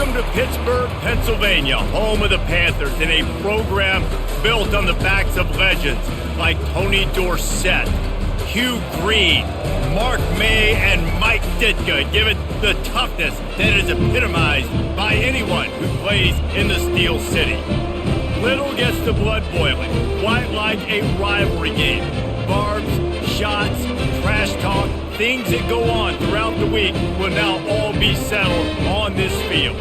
Welcome to Pittsburgh, Pennsylvania, home of the Panthers, and a program built on the backs of legends like Tony Dorsett, Hugh Green, Mark May, and Mike Ditka, give it the toughness that is epitomized by anyone who plays in the Steel City. Little gets the blood boiling, quite like a rivalry game. Barbs, shots, trash talk, things that go on throughout the week will now all be settled on this field.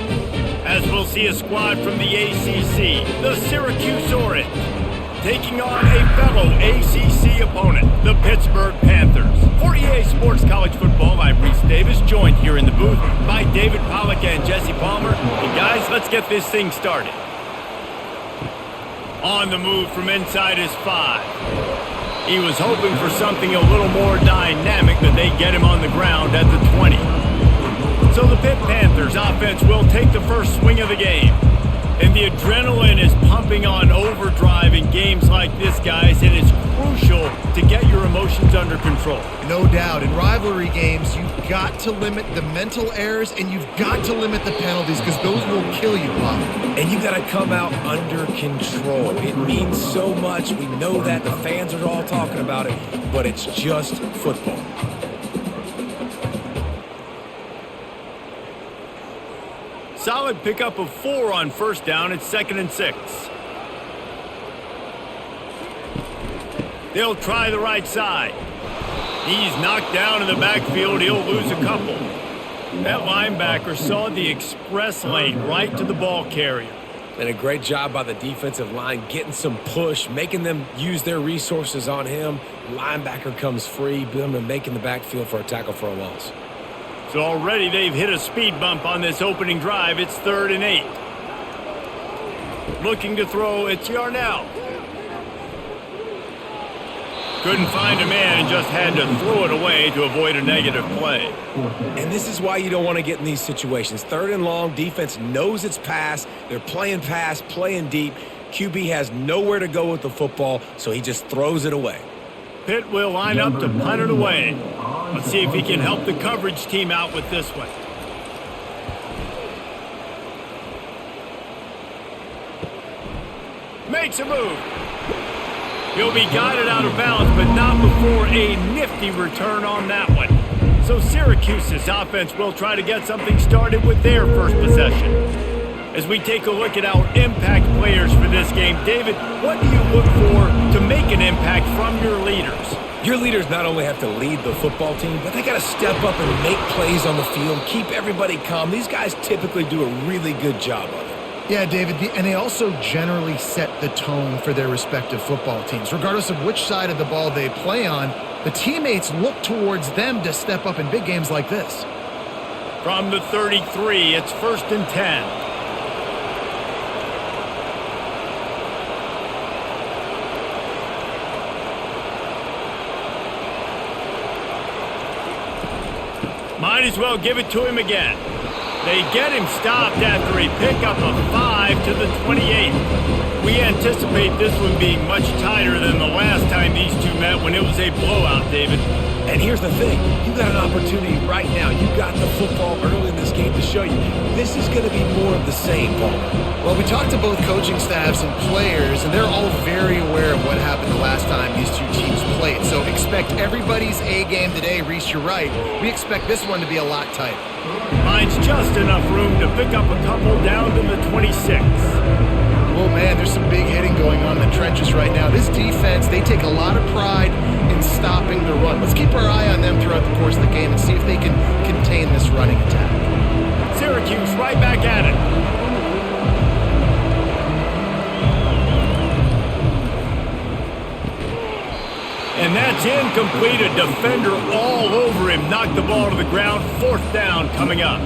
As we'll see a squad from the ACC, the Syracuse Orange, taking on a fellow ACC opponent, the Pittsburgh Panthers. For EA Sports College Football, I'm Reese Davis, joined here in the booth by David Pollack and Jesse Palmer. And guys, let's get this thing started. On the move from inside his 5. He was hoping for something a little more dynamic, but they get him on the ground at the 20. So the Pitt Panthers offense will take the first swing of the game. And the adrenaline is pumping on overdrive in games like this, guys, and it's crucial to get your emotions under control. No doubt. In rivalry games, you've got to limit the mental errors and you've got to limit the penalties because those will kill you, Bob. And you got to come out under control. It means so much. We know that. The fans are all talking about it, but it's just football. Solid pickup of 4 on first down. It's 2nd and 6. They'll try the right side. He's knocked down in the backfield. He'll lose a couple. That linebacker saw the express lane right to the ball carrier. And a great job by the defensive line getting some push, making them use their resources on him. Linebacker comes free, and making the backfield for a tackle for a loss. So already they've hit a speed bump on this opening drive. It's 3rd and 8. Looking to throw, it's Yarnell. Couldn't find a man and just had to throw it away to avoid a negative play. And this is why you don't want to get in these situations. 3rd and long, defense knows it's pass. They're playing pass, playing deep. QB has nowhere to go with the football, so he just throws it away. Pitt will line up to punt it away. Let's see if he can help the coverage team out with this one. Makes a move. He'll be guided out of bounds, but not before a nifty return on that one. So Syracuse's offense will try to get something started with their first possession. As we take a look at our impact players for this game, David, what do you look for to make an impact from your leaders? Your leaders not only have to lead the football team, but they got to step up and make plays on the field, keep everybody calm. These guys typically do a really good job of it. Yeah, David, and they also generally set the tone for their respective football teams. Regardless of which side of the ball they play on, the teammates look towards them to step up in big games like this. From the 33, it's 1st and 10. Might as well give it to him again. They get him stopped after a pickup of 5 to the 28. We anticipate this one being much tighter than the last time these two met when it was a blowout, David. And here's the thing. You got an opportunity right now. You got the football early in this game to show you. This is going to be more of the same, Paul. Well, we talked to both coaching staffs and players, and they're all very aware of what happened the last time these two teams played. So expect everybody's A game today. Reese, you're right. We expect this one to be a lot tighter. Finds just enough room to pick up a couple down to the 26. Oh, man, there's some big hitting going on in the trenches right now. This defense, they take a lot of pride in stopping the run. Let's keep our eye on them throughout the course of the game and see if they can contain this running attack. Syracuse right back at it. And that's incomplete. A defender all over him. Knocked the ball to the ground. 4th down coming up.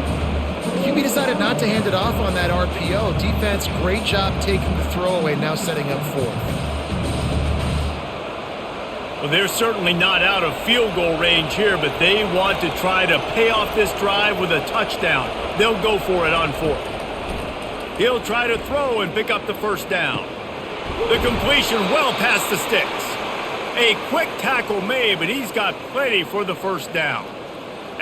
QB decided not to hand it off on that RPO. Defense, great job taking the throwaway, now setting up 4th. Well, they're certainly not out of field goal range here, but they want to try to pay off this drive with a touchdown. They'll go for it on 4th. He'll try to throw and pick up the 1st down. The completion well past the sticks. A quick tackle made, but he's got plenty for the 1st down.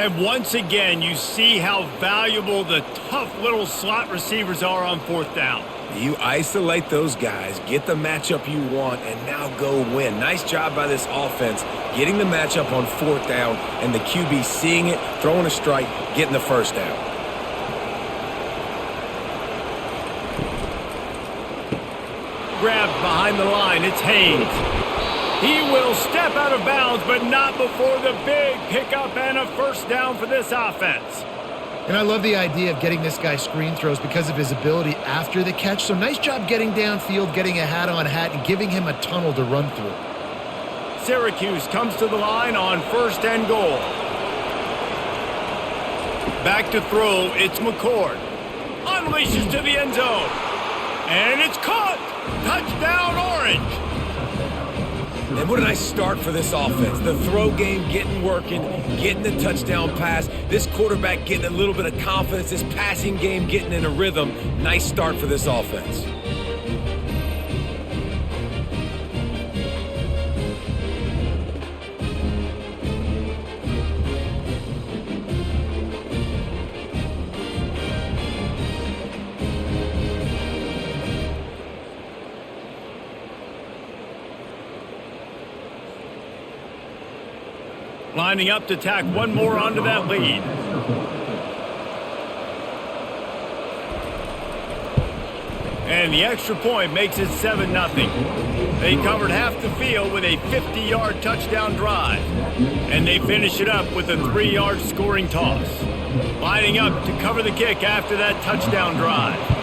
And once again, you see how valuable the tough little slot receivers are on fourth down. You isolate those guys, get the matchup you want, and now go win. Nice job by this offense, getting the matchup on fourth down, and the QB seeing it, throwing a strike, getting the first down. Grabbed behind the line, it's Haynes. He will step out of bounds, but not before the big pickup and a first down for this offense. And I love the idea of getting this guy screen throws because of his ability after the catch. So nice job getting downfield, getting a hat-on-hat, and giving him a tunnel to run through. Syracuse comes to the line on first and goal. Back to throw, it's McCord. Unleashes to the end zone. And it's caught! Touchdown, Orange! And what a nice start for this offense. The throw game getting working, getting the touchdown pass. This quarterback getting a little bit of confidence. This passing game getting in a rhythm. Nice start for this offense. Lining up to tack one more onto that lead. And the extra point makes it 7-0. They covered half the field with a 50-yard touchdown drive. And they finish it up with a 3-yard scoring toss. Lining up to cover the kick after that touchdown drive.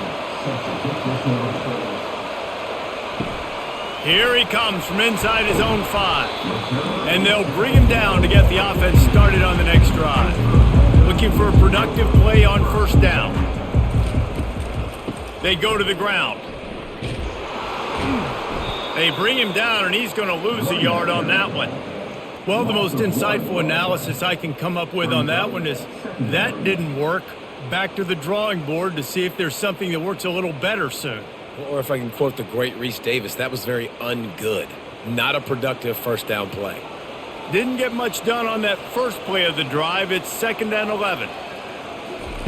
Here he comes from inside his own 5. And they'll bring him down to get the offense started on the next drive. Looking for a productive play on first down. They go to the ground. They bring him down, and he's going to lose a yard on that one. Well, the most insightful analysis I can come up with on that one is that didn't work. Back to the drawing board to see if there's something that works a little better soon. Or if I can quote the great Reese Davis, that was very ungood. Not a productive first down play. Didn't get much done on that first play of the drive. It's 2nd and 11.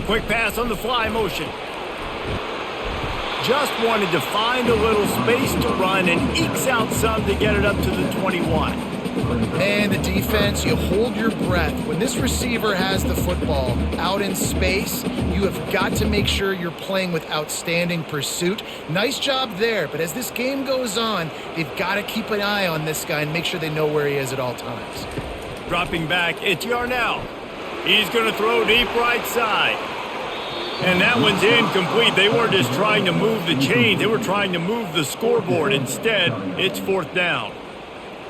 Quick pass on the fly motion. Just wanted to find a little space to run and ekes out some to get it up to the 21. Man, the defense, you hold your breath. When this receiver has the football out in space, you have got to make sure you're playing with outstanding pursuit. Nice job there, but as this game goes on, they've got to keep an eye on this guy and make sure they know where he is at all times. Dropping back, it's Yarnell. He's going to throw deep right side. And that one's incomplete. They weren't just trying to move the chains. They were trying to move the scoreboard. Instead, it's 4th down.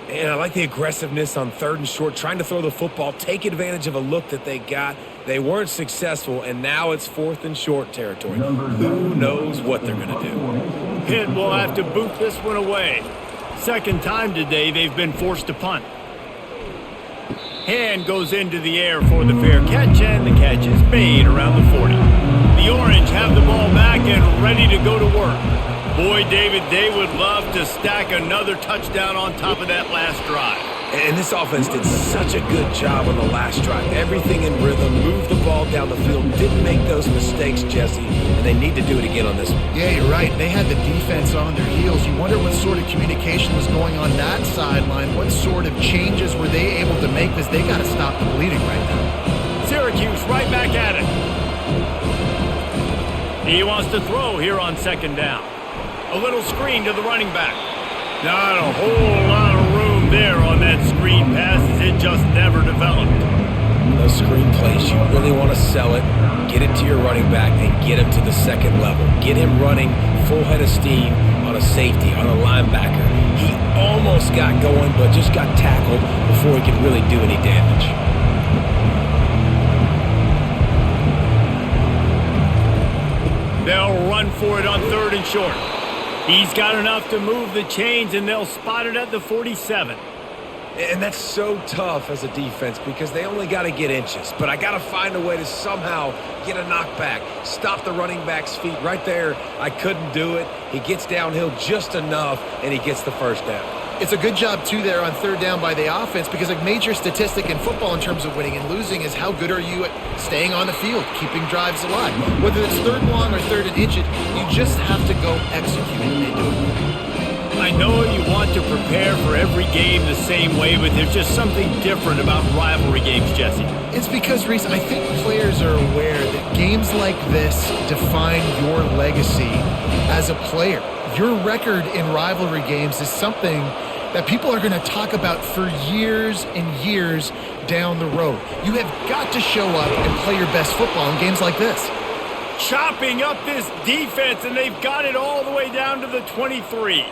And I like the aggressiveness on 3rd and short, trying to throw the football, take advantage of a look that they got. They weren't successful, and now it's 4th and short territory. Who knows what they're going to do? Pitt will have to boot this one away. Second time today they've been forced to punt. Hand goes into the air for the fair catch, and the catch is made around the 40. The Orange have the ball back and ready to go to work. Boy, David, they would love to stack another touchdown on top of that last drive. And this offense did such a good job on the last drive. Everything in rhythm, moved the ball down the field, didn't make those mistakes, Jesse, and they need to do it again on this one. Yeah, you're right. They had the defense on their heels. You wonder what sort of communication was going on that sideline. What sort of changes were they able to make, because they got to stop the bleeding right now. Syracuse right back at it. He wants to throw here on 2nd down. A little screen to the running back. Not a whole lot of room there on that screen pass, as it just never developed. Those screen plays, you really want to sell it, get it to your running back, and get him to the 2nd level. Get him running full head of steam on a safety, on a linebacker. He almost got going, but just got tackled before he could really do any damage. They'll run for it on 3rd and short. He's got enough to move the chains, and they'll spot it at the 47. And that's so tough as a defense because they only got to get inches. But I got to find a way to somehow get a knockback, stop the running back's feet. Right there, I couldn't do it. He gets downhill just enough, and he gets the first down. It's a good job, too, there on third down by the offense because a major statistic in football in terms of winning and losing is how good are you at staying on the field, keeping drives alive. Whether it's third and long or third and inch, you just have to go execute, and they do it. I know you want to prepare for every game the same way, but there's just something different about rivalry games, Jesse. It's because, Reese, I think players are aware that games like this define your legacy as a player. Your record in rivalry games is something that people are going to talk about for years and years down the road. You have got to show up and play your best football in games like this. Chopping up this defense, and they've got it all the way down to the 23.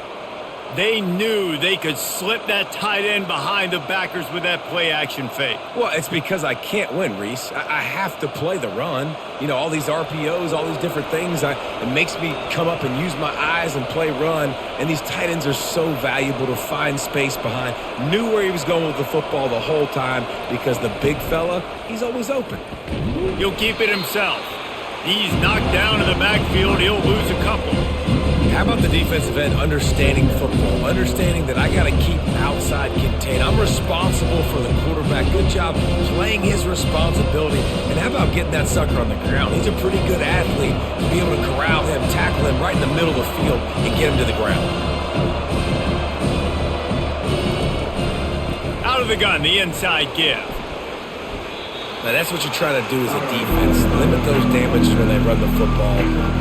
They knew they could slip that tight end behind the backers with that play-action fake. Well, it's because I can't win, Reese. I have to play the run. You know, all these RPOs, all these different things. It makes me come up and use my eyes and play run. And these tight ends are so valuable to find space behind. Knew where he was going with the football the whole time because the big fella, he's always open. He'll keep it himself. He's knocked down in the backfield. He'll lose a couple. How about the defensive end understanding football, understanding that I got to keep outside contained. I'm responsible for the quarterback. Good job playing his responsibility. And how about getting that sucker on the ground? He's a pretty good athlete to be able to corral him, tackle him right in the middle of the field, and get him to the ground. Out of the gun, the inside give. Now that's what you're trying to do as a defense. Limit those damages when they run the football.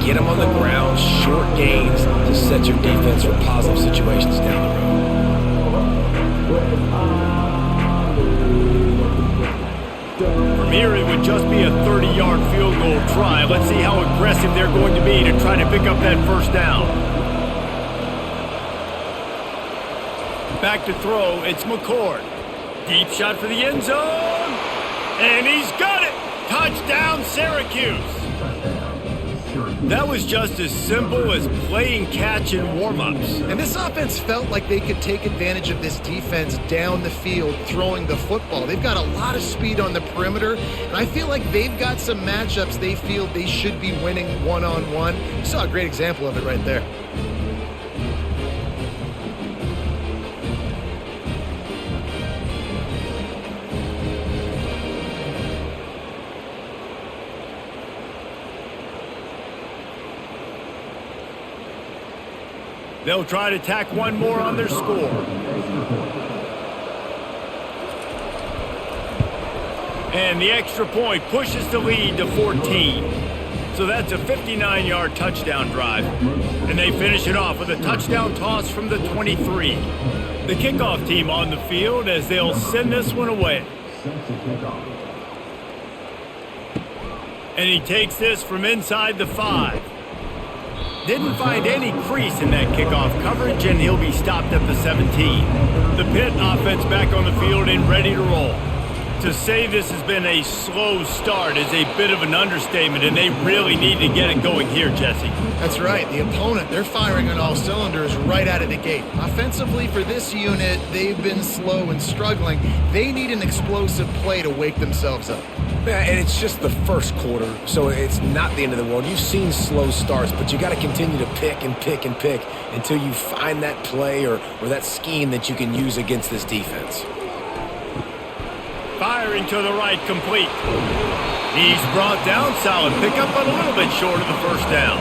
Get them on the ground, short gains to set your defense for positive situations down the road. From here, it would just be a 30-yard field goal try. Let's see how aggressive they're going to be to try to pick up that first down. Back to throw, it's McCord. Deep shot for the end zone. And he's got it! Touchdown, Syracuse! That was just as simple as playing catch in warm-ups. And this offense felt like they could take advantage of this defense down the field throwing the football. They've got a lot of speed on the perimeter, and I feel like they've got some matchups they feel they should be winning one-on-one. You saw a great example of it right there. They'll try to tack one more on their score. And the extra point pushes the lead to 14. So that's a 59-yard touchdown drive. And they finish it off with a touchdown toss from the 23. The kickoff team on the field as they'll send this one away. And he takes this from inside the 5. Didn't find any crease in that kickoff coverage, and he'll be stopped at the 17. The Pitt offense back on the field and ready to roll. To say this has been a slow start is a bit of an understatement, and they really need to get it going here, Jesse. That's right. The opponent, they're firing on all cylinders right out of the gate. Offensively for this unit, they've been slow and struggling. They need an explosive play to wake themselves up. Yeah, and it's just the first quarter, so it's not the end of the world. You've seen slow starts, but you got to continue to pick and pick and pick until you find that play or that scheme that you can use against this defense. Firing to the right, complete. He's brought down, solid pickup, but a little bit short of the first down.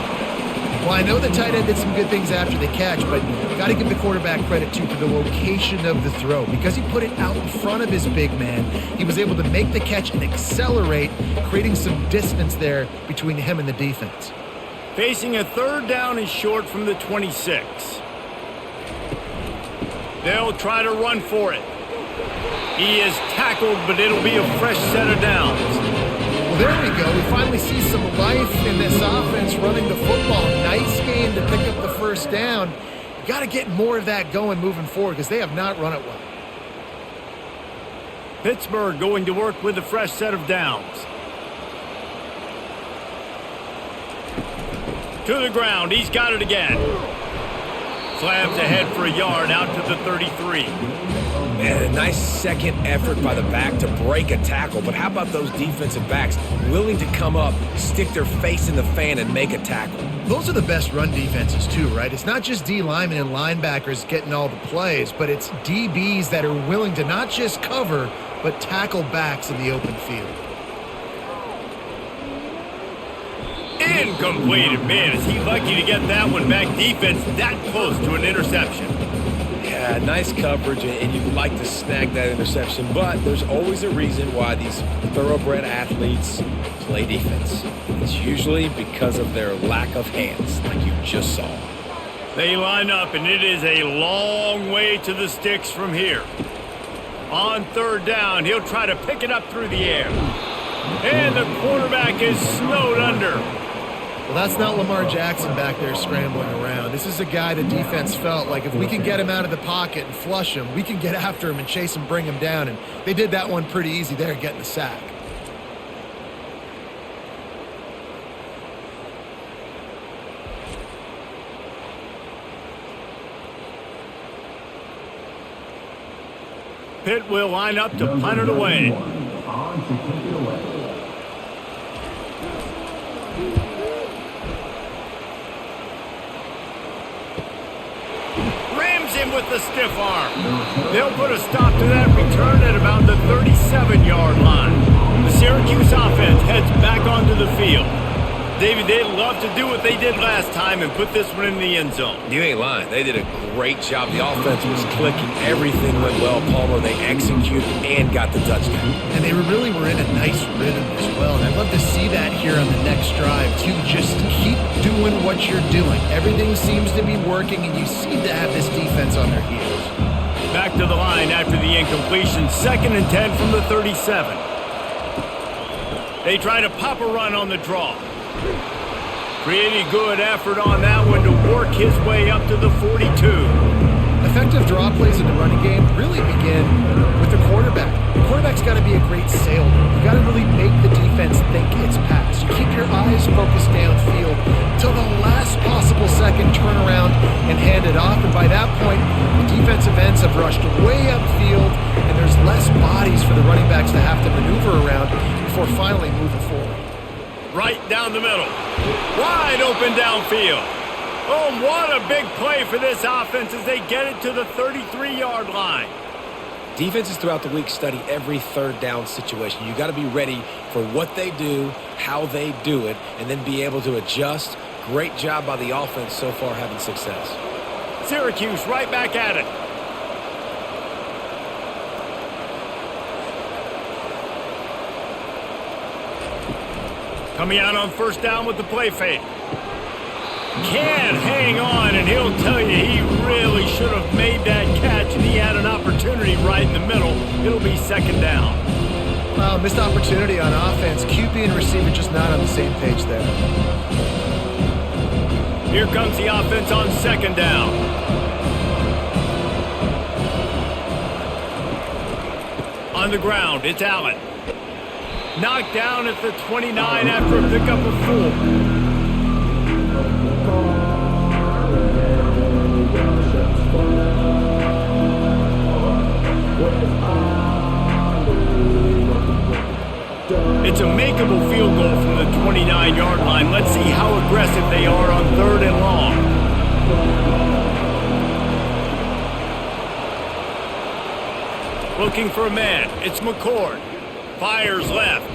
Well, I know the tight end did some good things after the catch, but you got to give the quarterback credit, too, for the location of the throw. Because he put it out in front of his big man, he was able to make the catch and accelerate, creating some distance there between him and the defense. Facing a third down and short from the 26. They'll try to run for it. He is tackled, but it'll be a fresh set of downs. Well, there we go. We finally see some life in this offense running the football. Nice game to pick up the first down. You got to get more of that going moving forward because they have not run it well. Pittsburgh going to work with a fresh set of downs. To the ground. He's got it again. Slams ahead for a yard out to the 33. Man, a nice second effort by the back to break a tackle, but how about those defensive backs willing to come up, stick their face in the fan, and make a tackle? Those are the best run defenses too, right? It's not just D linemen and linebackers getting all the plays, but it's DBs that are willing to not just cover, but tackle backs in the open field. Incomplete. Man, is he lucky to get that one back. Defense that close to an interception. Yeah, nice coverage, and you'd like to snag that interception, but there's always a reason why these thoroughbred athletes play defense. It's usually because of their lack of hands, like you just saw. They line up, and it is a long way to the sticks from here. On third down, he'll try to pick it up through the air. And the quarterback is snowed under. Well, that's not Lamar Jackson back there scrambling around. This is a guy the defense felt like if we can get him out of the pocket and flush him, we can get after him and chase him, bring him down. And they did that one pretty easy there, getting the sack. Pitt will line up to punt it away. Rams him with the stiff arm. They'll put a stop to that return at about the 37-yard line. The Syracuse offense heads back onto the field. David, they'd love to do what they did last time and put this one in the end zone. You ain't lying. They did a great job. The offense was clicking. Everything went well, Palmer. They executed and got the touchdown. And they really were in a nice rhythm as well. And I'd love to see that here on the next drive, too. Just keep doing what you're doing. Everything seems to be working, and you seem to have this defense on their heels. Back to the line after the incompletion. 2nd and 10 from the 37. They try to pop a run on the draw. Pretty good effort on that one to work his way up to the 42. Effective draw plays in the running game really begin with the quarterback. The quarterback's got to be a great sailor. You got to really make the defense think it's pass. You keep your eyes focused downfield till the last possible second, turn around and hand it off. And by that point, the defensive ends have rushed way upfield, and there's less bodies for the running backs to have to maneuver around before finally moving forward. Right down the middle. Wide open downfield. Oh, what a big play for this offense as they get it to the 33-yard line. Defenses throughout the week study every third down situation. You got to be ready for what they do, how they do it, and then be able to adjust. Great job by the offense so far having success. Syracuse right back at it. Coming out on first down with the play fake. Can't hang on, and he'll tell you he really should have made that catch, and he had an opportunity right in the middle. It'll be 2nd down. Well, missed opportunity on offense. QB and receiver just not on the same page there. Here comes the offense on 2nd down. On the ground, it's Allen. Knocked down at the 29 after a pickup of 4. It's a makeable field goal from the 29-yard line. Let's see how aggressive they are on 3rd and long. Looking for a man. It's McCord. Fires left.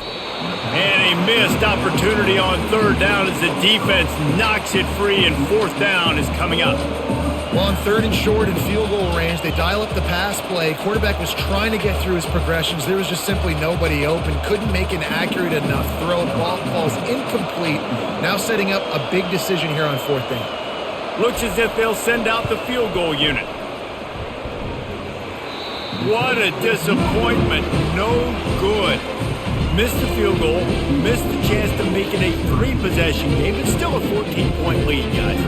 And a missed opportunity on 3rd down as the defense knocks it free, and 4th down is coming up. Well, on 3rd and short and field goal range, they dial up the pass play. Quarterback was trying to get through his progressions. There was just simply nobody open. Couldn't make an accurate enough throw. Ball falls incomplete. Now setting up a big decision here on 4th down. Looks as if they'll send out the field goal unit. What a disappointment. No good. Missed the field goal, missed the chance to make it a 3-possession game. It's still a 14-point lead, guys.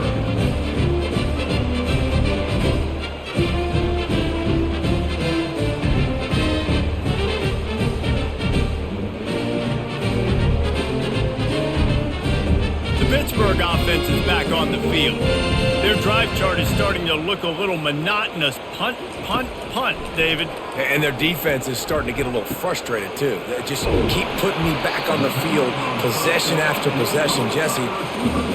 The Pittsburgh offense is back on the field. Their drive chart is starting to look a little monotonous. Punt, punt, punt, David. And their defense is starting to get a little frustrated, too. They just keep putting me back on the field, possession after possession. Jesse,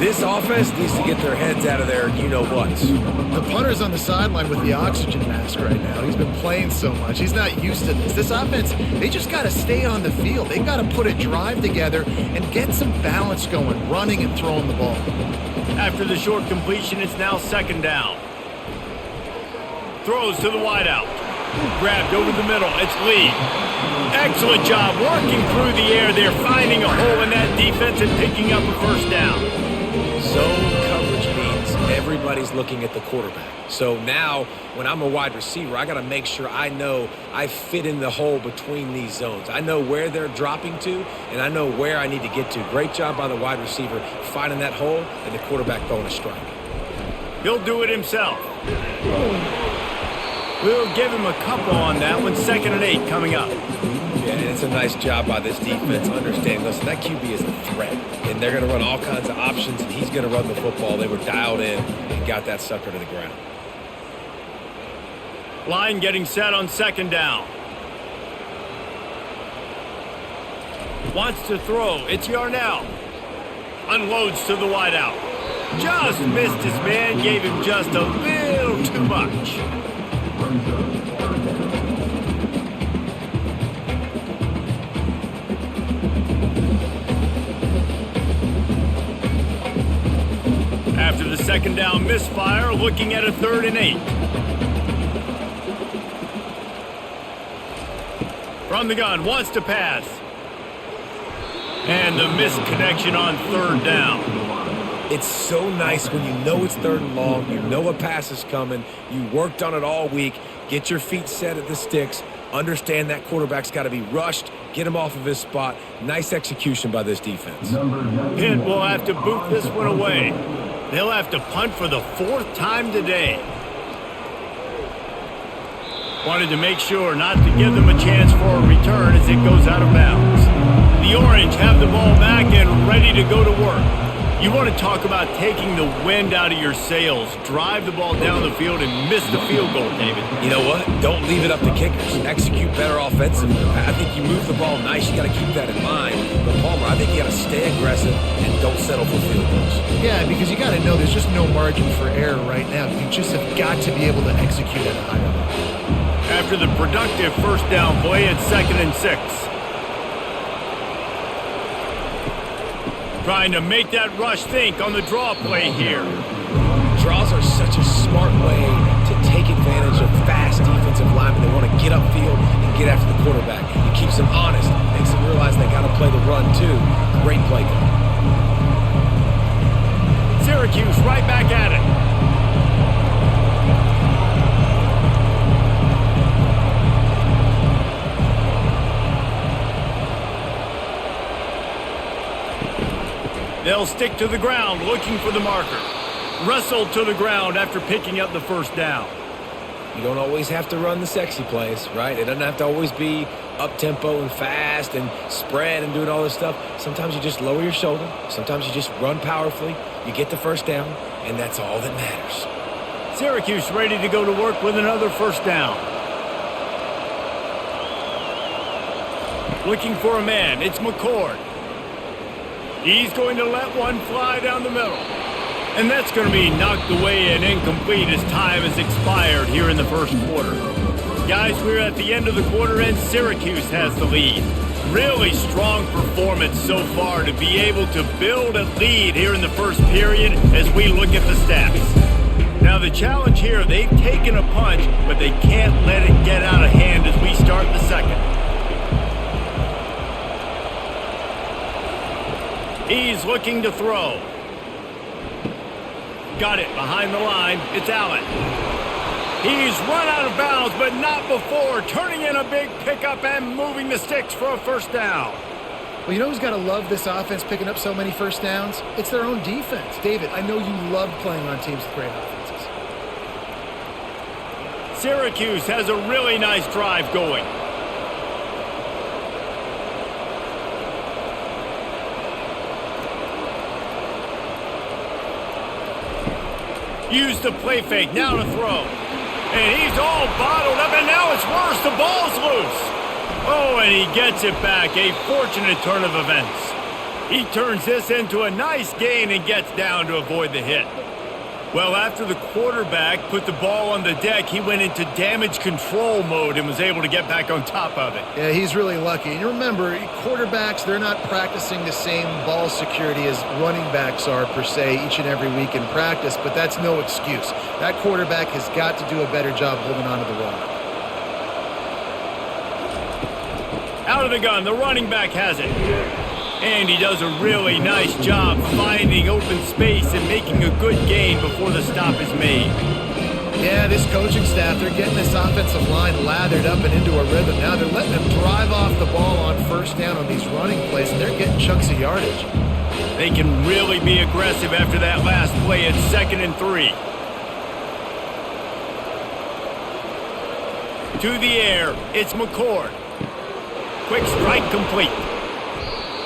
this offense needs to get their heads out of their you-know-whats. The punter's on the sideline with the oxygen mask right now. He's been playing so much. He's not used to this. This offense, they just got to stay on the field. They've got to put a drive together and get some balance going, running and throwing the ball. After the short completion, it's now second down. Throws to the wideout. Grabbed over the middle. It's Lee. Excellent job working through the air there, finding a hole in that defense and picking up a first down. Zone coverage means everybody's looking at the quarterback. So now, when I'm a wide receiver, I got to make sure I know I fit in the hole between these zones. I know where they're dropping to, and I know where I need to get to. Great job by the wide receiver finding that hole, and the quarterback throwing a strike. He'll do it himself. We'll give him a couple on that one. 2nd and 8 coming up. Yeah, and it's a nice job by this defense understanding, listen, that QB is a threat, and they're going to run all kinds of options, and he's going to run the football. They were dialed in and got that sucker to the ground. Line getting set on 2nd down. Wants to throw. It's Yarnell. Unloads to the wideout. Just missed his man. Gave him just a little too much. After the 2nd down misfire, looking at a 3rd and 8. From the gun, wants to pass. And the misconnection on 3rd down. It's so nice when you know it's 3rd and long, you know a pass is coming, you worked on it all week, get your feet set at the sticks, understand that quarterback's got to be rushed, get him off of his spot. Nice execution by this defense. Pitt will have to boot this one away. They'll have to punt for the 4th time today. Wanted to make sure not to give them a chance for a return as it goes out of bounds. The Orange have the ball back and ready to go to work. You want to talk about taking the wind out of your sails. Drive the ball down the field and miss the field goal, David. You know what? Don't leave it up to kickers. Execute better offensively. I think you move the ball nice. You got to keep that in mind. But Palmer, I think you got to stay aggressive and don't settle for field goals. Yeah, because you got to know there's just no margin for error right now. You just have got to be able to execute at a high level. After the productive 1st down play, it's 2nd and 6. Trying to make that rush think on the draw play here. Draws are such a smart way to take advantage of fast defensive linemen. They want to get upfield and get after the quarterback. It keeps them honest, makes them realize they got to play the run too. Great play call. Syracuse right back at it. They'll stick to the ground looking for the marker. Wrestled to the ground after picking up the 1st down. You don't always have to run the sexy plays, right? It doesn't have to always be up-tempo and fast and spread and doing all this stuff. Sometimes you just lower your shoulder. Sometimes you just run powerfully. You get the 1st down, and that's all that matters. Syracuse ready to go to work with another 1st down. Looking for a man. It's McCord. He's going to let one fly down the middle. And that's going to be knocked away and incomplete as time has expired here in the 1st quarter. Guys, we're at the end of the quarter and Syracuse has the lead. Really strong performance so far to be able to build a lead here in the 1st period as we look at the stats. Now the challenge here, they've taken a punch, but they can't let it get out of hand as we start the 2nd. He's looking to throw. Got it behind the line. It's Allen. He's run out of bounds, but not before. Turning in a big pickup and moving the sticks for a 1st down. Well, you know who's got to love this offense picking up so many 1st downs? It's their own defense. David, I know you love playing on teams with great offenses. Syracuse has a really nice drive going. Use the play fake, now to throw. And he's all bottled up, and now it's worse. The ball's loose. Oh, and he gets it back. A fortunate turn of events. He turns this into a nice gain and gets down to avoid the hit. Well, after the quarterback put the ball on the deck, he went into damage control mode and was able to get back on top of it. Yeah, he's really lucky. And remember, quarterbacks, they're not practicing the same ball security as running backs are, per se, each and every week in practice, but that's no excuse. That quarterback has got to do a better job holding on to the rock. Out of the gun, the running back has it. And he does a really nice job finding open space and making a good gain before the stop is made. Yeah, this coaching staff, they're getting this offensive line lathered up and into a rhythm. Now they're letting them drive off the ball on first down on these running plays, and they're getting chunks of yardage. They can really be aggressive after that last play at 2nd and 3. To the air, it's McCord. Quick strike complete.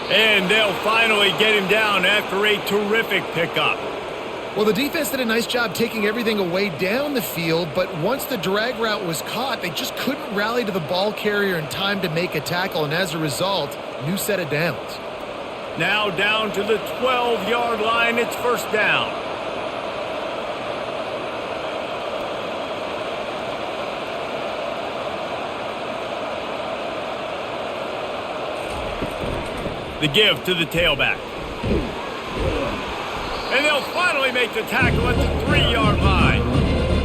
And they'll finally get him down after a terrific pickup. Well, the defense did a nice job taking everything away down the field, but once the drag route was caught, they just couldn't rally to the ball carrier in time to make a tackle, and as a result, new set of downs. Now down to the 12-yard line, it's first down. The give to the tailback. And they'll finally make the tackle at the 3-yard line.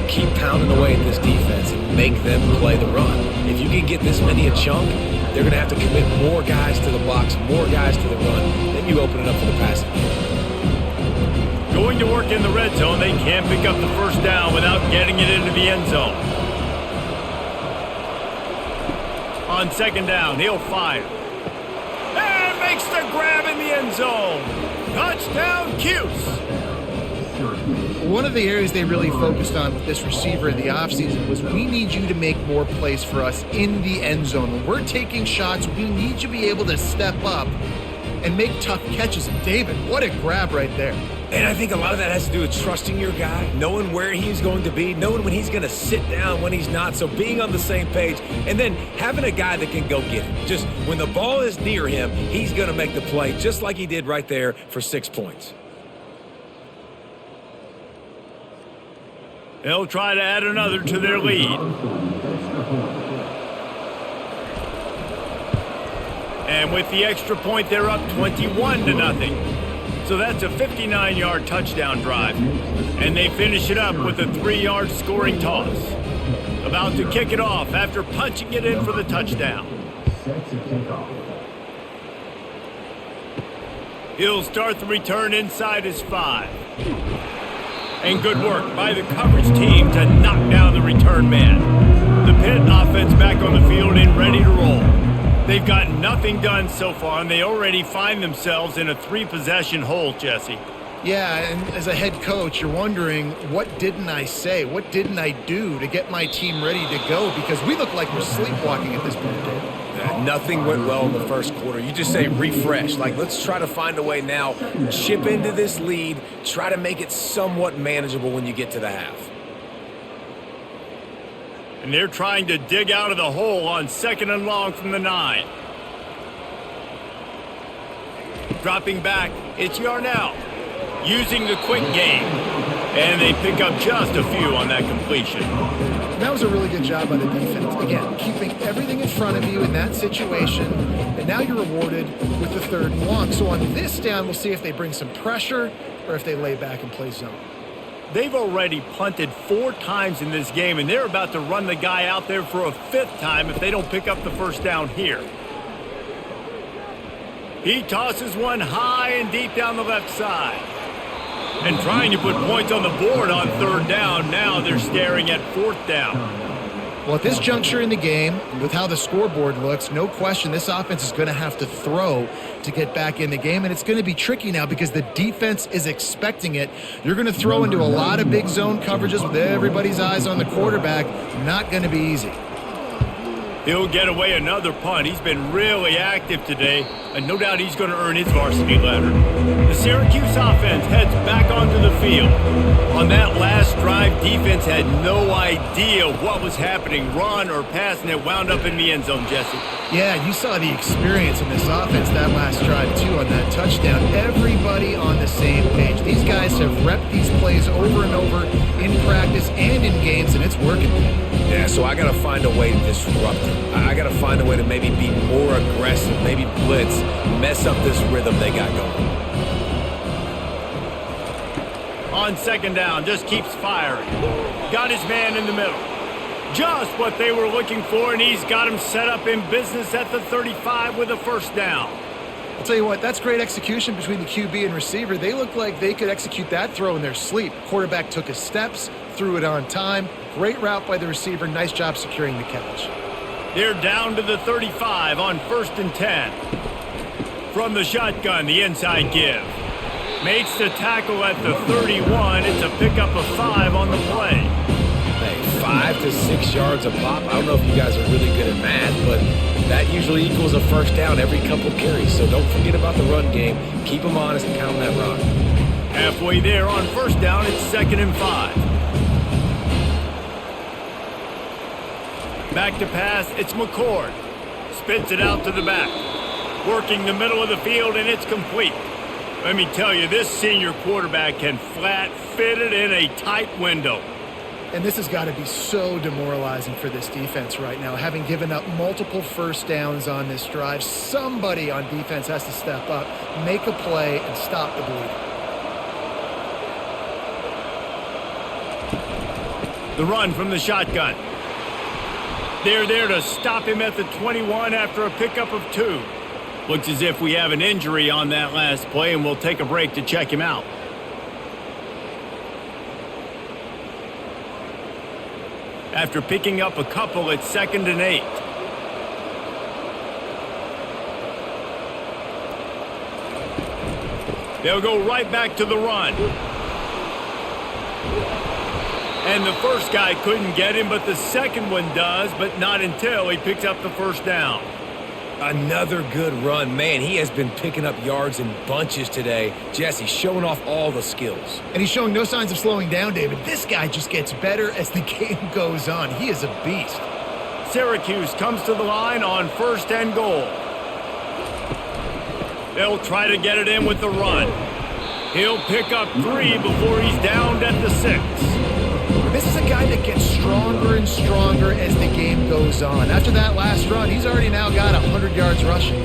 Keep pounding away at this defense and make them play the run. If you can get this many a chunk, they're going to have to commit more guys to the box, more guys to the run. Then you open it up for the passing game. Going to work in the red zone, they can't pick up the first down without getting it into the end zone. On 2nd down, he'll fire. And makes the grab in the end zone. Touchdown, Cuse. One of the areas they really focused on with this receiver in the offseason was we need you to make more plays for us in the end zone. When we're taking shots, we need you to be able to step up and make tough catches. And David, what a grab right there. And I think a lot of that has to do with trusting your guy, knowing where he's going to be, knowing when he's going to sit down, when he's not, so being on the same page, and then having a guy that can go get it. Just when the ball is near him, he's going to make the play, just like he did right there for 6 points. They'll try to add another to their lead. And with the extra point, they're up 21-0. So that's a 59-yard touchdown drive. And they finish it up with a 3-yard scoring toss. About to kick it off after punching it in for the touchdown. He'll start the return inside his 5. And good work by the coverage team to knock down the return man. The Pitt offense back on the field and ready to roll. They've got nothing done so far, and they already find themselves in a 3-possession hole, Jesse. Yeah, and as a head coach, you're wondering, what didn't I say? What didn't I do to get my team ready to go? Because we look like we're sleepwalking at this point, Dave. Nothing went well in the first quarter. You just say refresh. Like, let's try to find a way now. Chip into this lead. Try to make it somewhat manageable when you get to the half. And they're trying to dig out of the hole on 2nd and long from the 9. Dropping back, it's Yarnell. Using the quick game. And they pick up just a few on that completion. That was a really good job by the defense. Again, keeping everything in front of you in that situation. And now you're rewarded with the 3rd and long. So on this down, we'll see if they bring some pressure or if they lay back and play zone. They've already punted 4 times in this game, and they're about to run the guy out there for a 5th time if they don't pick up the first down here. He tosses one high and deep down the left side. And trying to put points on the board on 3rd down, now they're staring at 4th down. Well, at this juncture in the game, with how the scoreboard looks, no question this offense is going to have to throw to get back in the game, and it's going to be tricky now because the defense is expecting it. You're going to throw into a lot of big zone coverages with everybody's eyes on the quarterback. Not going to be easy. He'll get away another punt. He's been really active today, and no doubt he's going to earn his varsity letter. The Syracuse offense heads back onto the field. On that last drive, defense had no idea what was happening, run or pass, and it wound up in the end zone, Jesse. Yeah, you saw the experience in this offense that last drive, too, on that touchdown. Everybody on the same page. These guys have repped these plays over and over in practice and in games, and it's working. Yeah, so I got to find a way to disrupt it. I got to find a way to maybe be more aggressive, maybe blitz, mess up this rhythm they got going. On second down, just keeps firing. Got his man in the middle. Just what they were looking for, and he's got him set up in business at the 35 with a first down. I'll tell you what, that's great execution between the QB and receiver. They look like they could execute that throw in their sleep. Quarterback took his steps, threw it on time. Great route by the receiver. Nice job securing the catch. They're down to the 35 on 1st and 10. From the shotgun, the inside give. Makes the tackle at the 31. It's a pickup of 5 on the play. Hey, 5 to 6 yards a pop. I don't know if you guys are really good at math, but that usually equals a first down every couple carries. So don't forget about the run game. Keep them honest and count that rock. Halfway there on first down, it's 2nd and 5. Back to pass, it's McCord. Spits it out to the back. Working the middle of the field, and it's complete. Let me tell you, this senior quarterback can flat fit it in a tight window. And this has got to be so demoralizing for this defense right now. Having given up multiple first downs on this drive, somebody on defense has to step up, make a play, and stop the bleeding. The run from the shotgun. They're there to stop him at the 21 after a pickup of 2. Looks as if we have an injury on that last play, and we'll take a break to check him out. After picking up a couple, it's 2nd and 8. They'll go right back to the run. And the first guy couldn't get him, but the second one does, but not until he picks up the first down. Another good run. Man, he has been picking up yards in bunches today. Jesse showing off all the skills. And he's showing no signs of slowing down, David. This guy just gets better as the game goes on. He is a beast. Syracuse comes to the line on 1st and goal. They'll try to get it in with the run. He'll pick up 3 before he's downed at the 6. This is a guy that gets stronger and stronger as the game goes on. After that last run, he's already now got 100 yards rushing.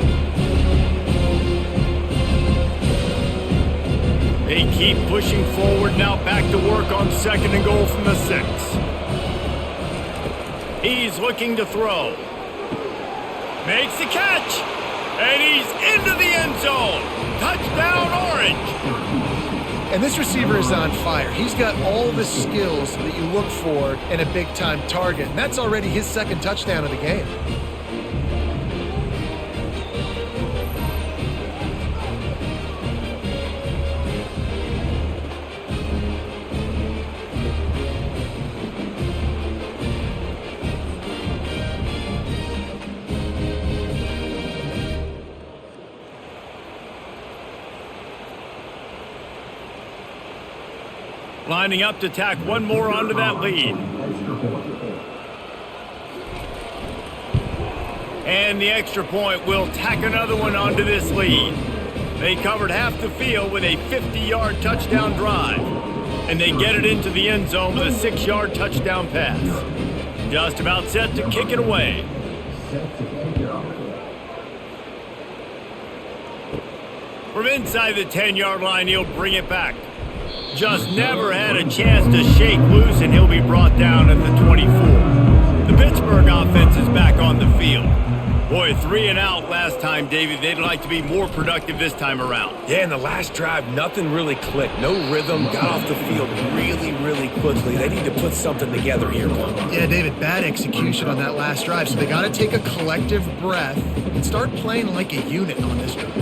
They keep pushing forward, now back to work on 2nd and goal from the 6. He's looking to throw. Makes the catch, and he's into the end zone. Touchdown, Orange. And this receiver is on fire. He's got all the skills that you look for in a big-time target, and that's already his 2nd touchdown of the game. Lining up to tack one more onto that lead. And the extra point will tack another one onto this lead. They covered half the field with a 50-yard touchdown drive. And they get it into the end zone with a 6-yard touchdown pass. Just about set to kick it away. From inside the 10-yard line, he'll bring it back. Just never had a chance to shake loose, and he'll be brought down at the 24. The Pittsburgh offense is back on the field. Boy, 3 and out last time, David. They'd like to be more productive this time around. Yeah, in the last drive, nothing really clicked. No rhythm, got off the field really, really quickly. They need to put something together here, Paul. Yeah, David, bad execution on that last drive, so they got to take a collective breath and start playing like a unit on this drive.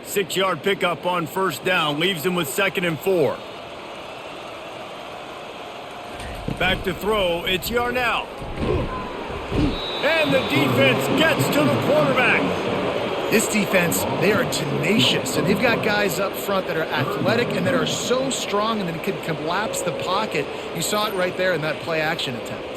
6-yard pickup on first down leaves him with 2nd and 4. Back to throw, it's Yarnell. And the defense gets to the quarterback. This defense, they are tenacious, and they've got guys up front that are athletic and that are so strong and that can collapse the pocket. You saw it right there in that play-action attempt.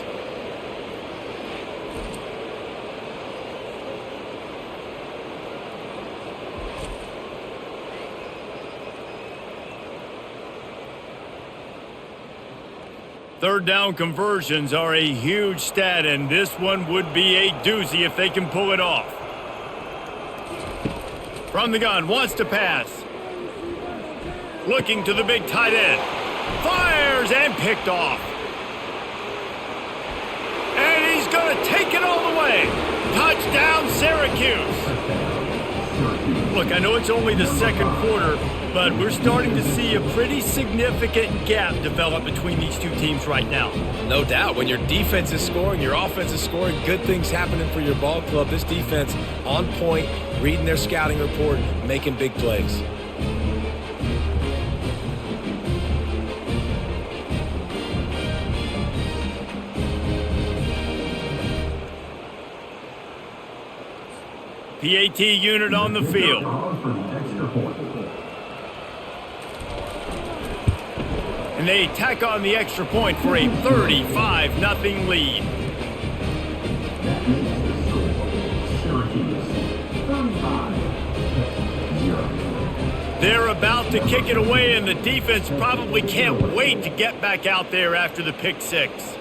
Third down conversions are a huge stat, and this one would be a doozy if they can pull it off. From the gun, wants to pass. Looking to the big tight end. Fires and picked off. And he's going to take it all the way. Touchdown, Syracuse. Look, I know it's only the second quarter, but we're starting to see a pretty significant gap develop between these two teams right now. No doubt. When your defense is scoring, your offense is scoring, good things happening for your ball club. This defense on point, reading their scouting report, making big plays. PAT unit on the field. And they tack on the extra point for a 35-0 lead. They're about to kick it away, and the defense probably can't wait to get back out there after the pick six.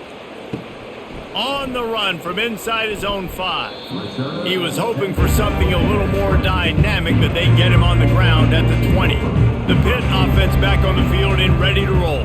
On the run from inside his own 5. He was hoping for something a little more dynamic, but they get him on the ground at the 20. The Pitt offense back on the field and ready to roll.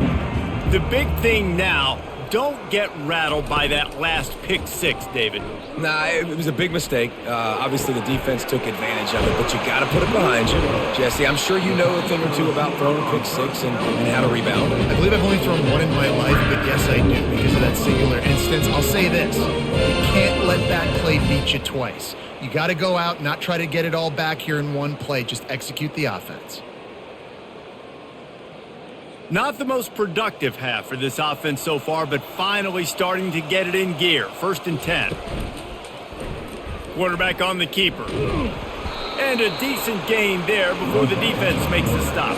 The big thing now, don't get rattled by that last pick six, David. Nah, it was a big mistake. Obviously, the defense took advantage of it, but you got to put it behind you. Jesse, I'm sure you know a thing or two about throwing a pick six and how to rebound. I believe I've only thrown one in my life, but yes, I do because of that singular instance. I'll say this. You can't let that play beat you twice. You got to go out, not try to get it all back here in one play. Just execute the offense. Not the most productive half for this offense so far, but finally starting to get it in gear. 1st and 10. Quarterback on the keeper. And a decent gain there before the defense makes the stop.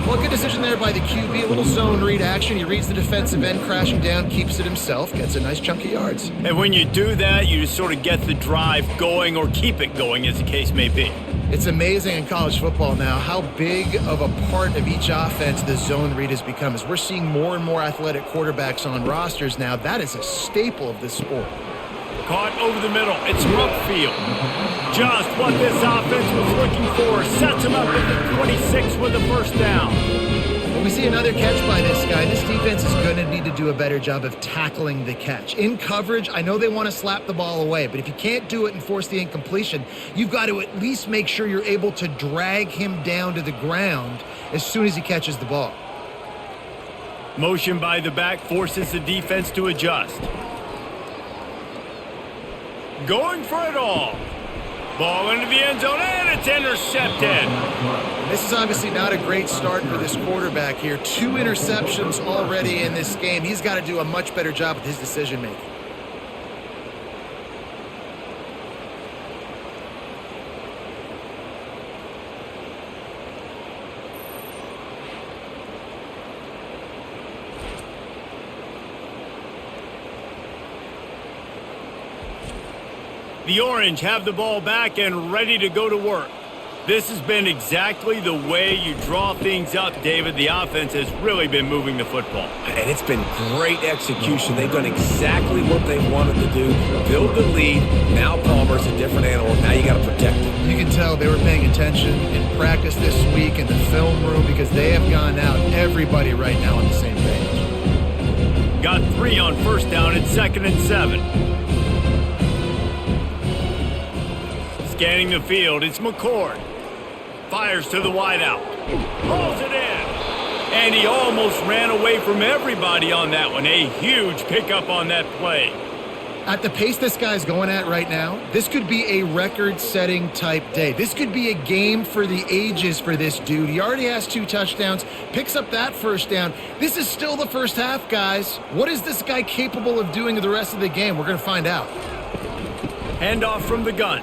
Well, good decision there by the QB. A little zone read action. He reads the defensive end crashing down, keeps it himself, gets a nice chunk of yards. And when you do that, you just sort of get the drive going or keep it going, as the case may be. It's amazing in college football now how big of a part of each offense the zone read has become. As we're seeing more and more athletic quarterbacks on rosters now, that is a staple of this sport. Caught over the middle. It's Rumpfield. Just what this offense was looking for. Sets him up at the 26 with a first down. When we see another catch by this guy, this defense is going to need to do a better job of tackling the catch. In coverage, I know they want to slap the ball away, but if you can't do it and force the incompletion, you've got to at least make sure you're able to drag him down to the ground as soon as he catches the ball. Motion by the back forces the defense to adjust. Going for it all. Ball into the end zone, and it's intercepted. This is obviously not a great start for this quarterback here. 2 interceptions already in this game. He's got to do a much better job with his decision-making. The Orange have the ball back and ready to go to work. This has been exactly the way you draw things up, David. The offense has really been moving the football. And it's been great execution. They've done exactly what they wanted to do. Build the lead. Now Palmer's a different animal. Now you got to protect him. You can tell they were paying attention in practice this week in the film room because they have gone out, everybody right now on the same page. Got 3 on first down. It's 2nd and 7. Scanning the field, it's McCord. Fires to the wideout. Pulls it in. And he almost ran away from everybody on that one. A huge pickup on that play. At the pace this guy's going at right now, this could be a record-setting type day. This could be a game for the ages for this dude. He already has 2 touchdowns, picks up that first down. This is still the first half, guys. What is this guy capable of doing the rest of the game? We're going to find out. Handoff from the gun.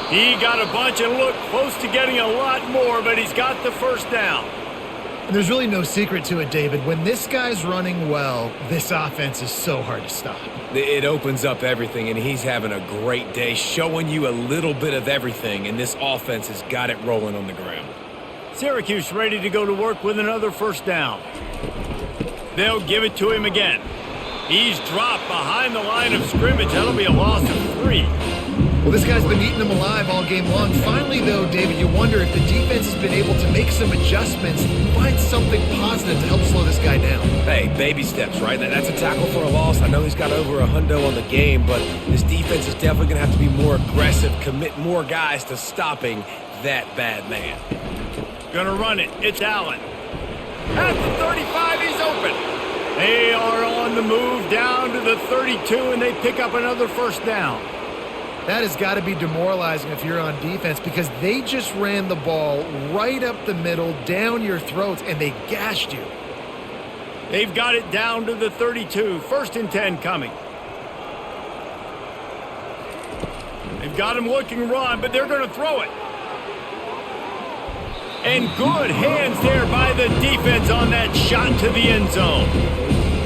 He got a bunch and looked close to getting a lot more, but he's got the first down. And there's really no secret to it, David. When this guy's running well, this offense is so hard to stop. It opens up everything, and he's having a great day, showing you a little bit of everything, and this offense has got it rolling on the ground. Syracuse ready to go to work with another first down. They'll give it to him again. He's dropped behind the line of scrimmage. That'll be a loss of 3. Well, this guy's been eating them alive all game long. Finally, though, David, you wonder if the defense has been able to make some adjustments, find something positive to help slow this guy down. Hey, baby steps, right? That's a tackle for a loss. I know he's got over $100 on the game, but this defense is definitely going to have to be more aggressive, commit more guys to stopping that bad man. Gonna run it. It's Allen. At the 35, he's open. They are on the move down to the 32, and they pick up another first down. That has got to be demoralizing if you're on defense because they just ran the ball right up the middle, down your throats, and they gashed you. They've got it down to the 32. 1st and 10 coming. They've got him looking run, but they're going to throw it. And good hands there by the defense on that shot to the end zone.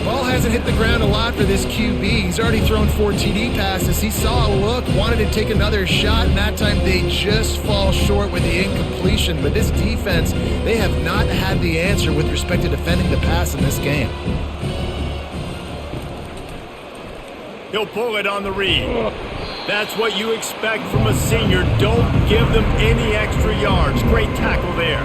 Ball hasn't hit the ground a lot for this QB. He's already thrown 4 TD passes. He saw a look, wanted to take another shot, and that time they just fall short with the incompletion. But this defense, they have not had the answer with respect to defending the pass in this game. He'll pull it on the read. That's what you expect from a senior. Don't give them any extra yards. Great tackle there.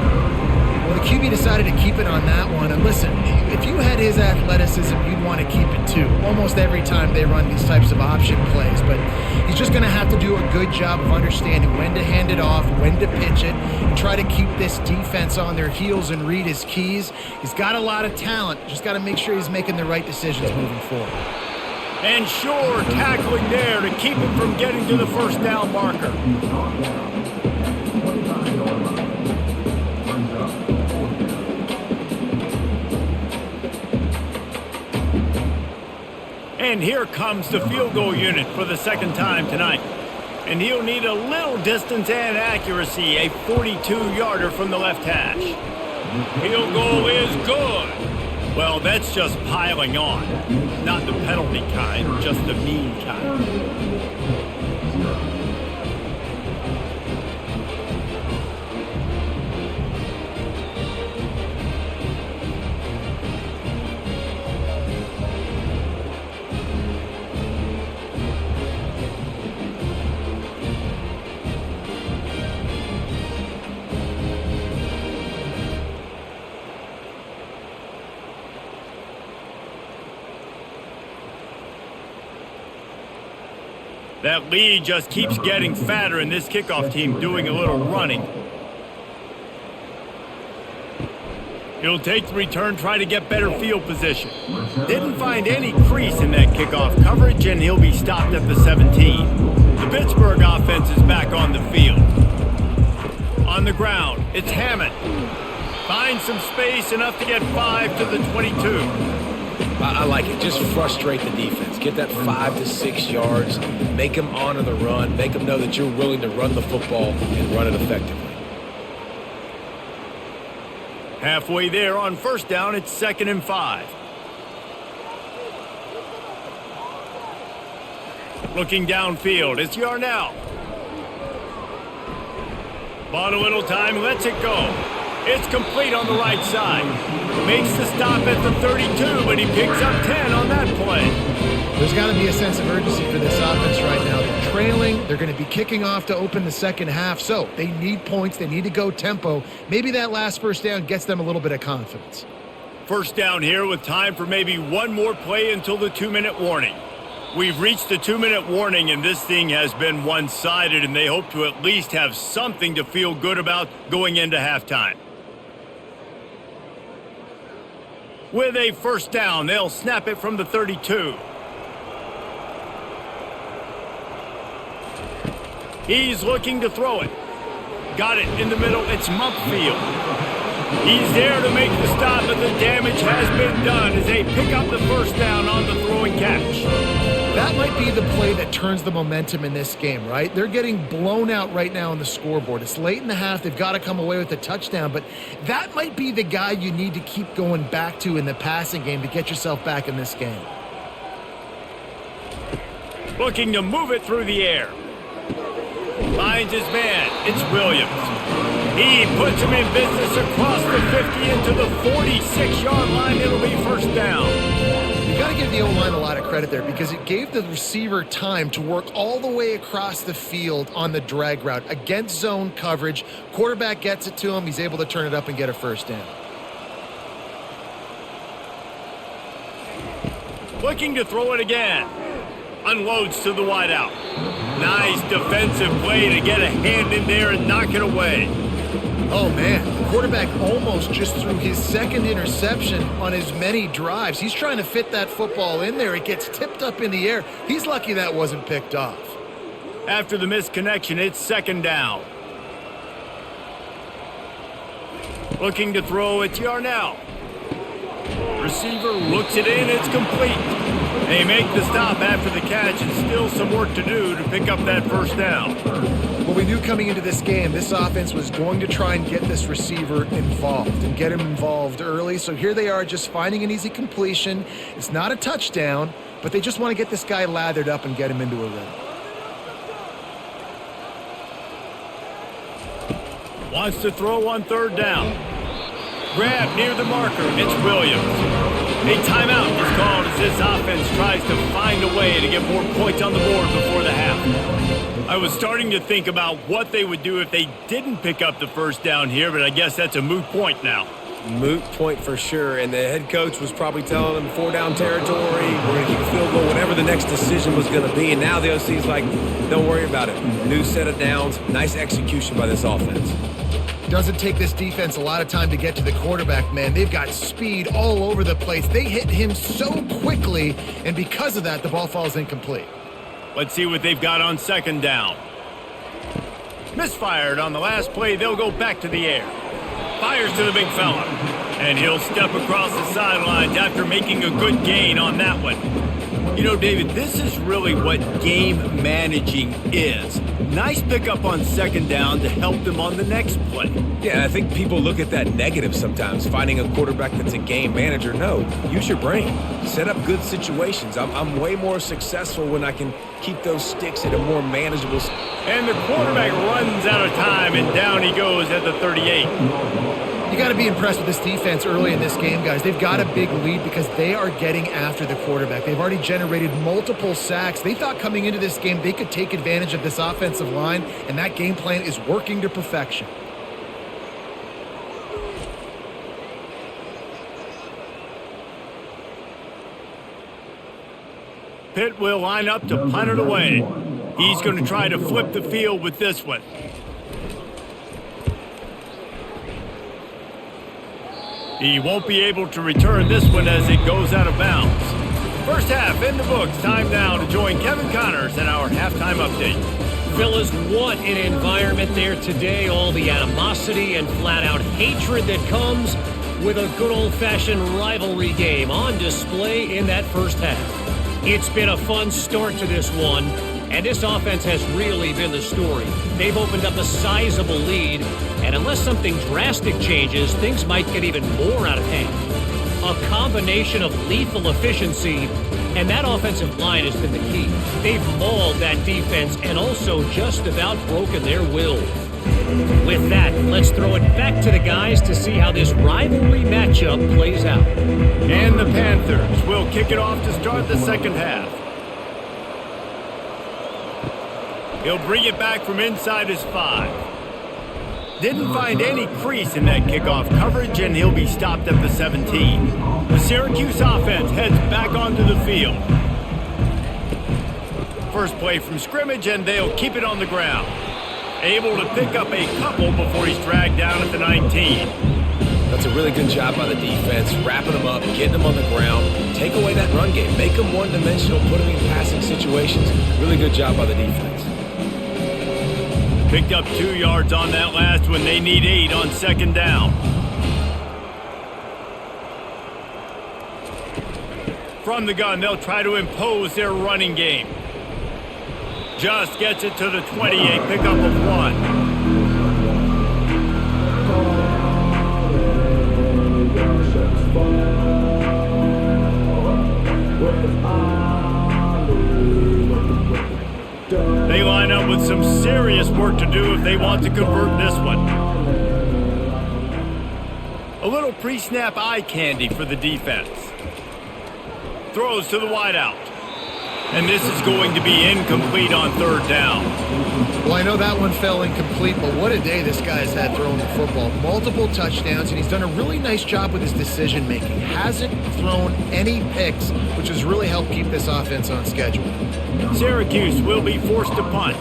Well, the QB decided to keep it on that one. And listen, if you had his athleticism, you'd want to keep it too. Almost every time they run these types of option plays. But he's just going to have to do a good job of understanding when to hand it off, when to pitch it, and try to keep this defense on their heels and read his keys. He's got a lot of talent. Just got to make sure he's making the right decisions moving forward. And sure, tackling there to keep him from getting to the first down marker. And here comes the field goal unit for the second time tonight. And he'll need a little distance and accuracy, a 42-yarder from the left hash. Field goal is good. Well, that's just piling on. Not the penalty kind, just the mean kind. That lead just keeps getting fatter, and this kickoff team doing a little running. He'll take the return, try to get better field position. Didn't find any crease in that kickoff coverage, and he'll be stopped at the 17. The Pittsburgh offense is back on the field. On the ground, it's Hammond. Finds some space, enough to get 5 to the 22. I like it. Just frustrate the defense. Get that 5 to 6 yards. Make them honor the run. Make them know that you're willing to run the football and run it effectively. Halfway there on first down, it's 2nd and 5. Looking downfield, it's Yarnell. Bought a little time, lets it go. It's complete on the right side. Makes the stop at the 32, but he picks up 10 on that play. There's got to be a sense of urgency for this offense right now. They're trailing. They're going to be kicking off to open the second half. So they need points. They need to go tempo. Maybe that last first down gets them a little bit of confidence. First down here with time for maybe one more play until the 2-minute warning. We've reached the 2-minute warning, and this thing has been one-sided, and they hope to at least have something to feel good about going into halftime. With a first down, they'll snap it from the 32. He's looking to throw it. Got it in the middle. It's Mumpfield. He's there to make the stop, but the damage has been done as they pick up the first down on the throwing catch. That might be the play that turns the momentum in this game, right? They're getting blown out right now on the scoreboard. It's late in the half. They've got to come away with a touchdown, but that might be the guy you need to keep going back to in the passing game to get yourself back in this game. Looking to move it through the air. Finds his man. It's Williams. He puts him in business across the 50 into the 46-yard line. It'll be first down. You got to give the O-line a lot of credit there because it gave the receiver time to work all the way across the field on the drag route against zone coverage. Quarterback gets it to him. He's able to turn it up and get a first down. Looking to throw it again. Unloads to the wideout. Nice defensive play to get a hand in there and knock it away. Oh, man. The quarterback almost just threw his second interception on as many drives. He's trying to fit that football in there. It gets tipped up in the air. He's lucky that wasn't picked off. After the missed connection, it's second down. Looking to throw, it's Yarnell. Receiver looks it in, it's complete. They make the stop after the catch and still some work to do to pick up that first down. Well, we knew coming into this game, this offense was going to try and get this receiver involved and get him involved early. So here they are just finding an easy completion. It's not a touchdown, but they just want to get this guy lathered up and get him into a rhythm. Wants to throw on third down. Grab near the marker. It's Williams. A timeout is called as this offense tries to find a way to get more points on the board before the half. I was starting to think about what they would do if they didn't pick up the first down here, but I guess that's a moot point now. Moot point for sure, and the head coach was probably telling them 4-down territory, we're going to keep a field goal, whatever the next decision was going to be, and now the OC's like, don't worry about it. New set of downs, nice execution by this offense. Doesn't take this defense a lot of time to get to the quarterback, man. They've got speed all over the place. They hit him so quickly, and because of that, the ball falls incomplete. Let's see what they've got on second down. Misfired on the last play. They'll go back to the air. Fires to the big fella. And he'll step across the sidelines after making a good gain on that one. You know, David, this is really what game managing is. Nice pickup on second down to help them on the next play. Yeah, I think people look at that negative sometimes, finding a quarterback that's a game manager. No, use your brain. Set up good situations. I'm way more successful when I can keep those sticks at a more manageable. And the quarterback runs out of time, and down he goes at the 38. You got to be impressed with this defense early in this game, guys. They've got a big lead because they are getting after the quarterback. They've already generated multiple sacks. They thought coming into this game they could take advantage of this offensive line, and that game plan is working to perfection. Pitt will line up to punt it away. He's going to try to flip the field with this one. He won't be able to return this one as it goes out of bounds. First half in the books. Time now to join Kevin Connors in our halftime update. Fellas, what an environment there today. All the animosity and flat-out hatred that comes with a good old-fashioned rivalry game on display in that first half. It's been a fun start to this one, and this offense has really been the story. They've opened up a sizable lead, and unless something drastic changes, things might get even more out of hand. A combination of lethal efficiency, and that offensive line has been the key. They've mauled that defense and also just about broken their will. With that, let's throw it back to the guys to see how this rivalry matchup plays out. And the Panthers will kick it off to start the second half. He'll bring it back from inside his 5. Didn't find any crease in that kickoff coverage, and he'll be stopped at the 17. The Syracuse offense heads back onto the field. First play from scrimmage, and they'll keep it on the ground. Able to pick up a couple before he's dragged down at the 19. That's a really good job by the defense, wrapping them up, getting them on the ground, take away that run game, make them one-dimensional, put them in passing situations. Really good job by the defense. Picked up 2 yards on that last one. They need 8 on second down. From the gun, they'll try to impose their running game. Just gets it to the 28, pickup of 1. They line up with some serious work to do if they want to convert this one. A little pre-snap eye candy for the defense. Throws to the wideout. And this is going to be incomplete on third down. Well, I know that one fell incomplete, but what a day this guy's had throwing the football. Multiple touchdowns, and he's done a really nice job with his decision-making. Hasn't thrown any picks, which has really helped keep this offense on schedule. Syracuse will be forced to punt.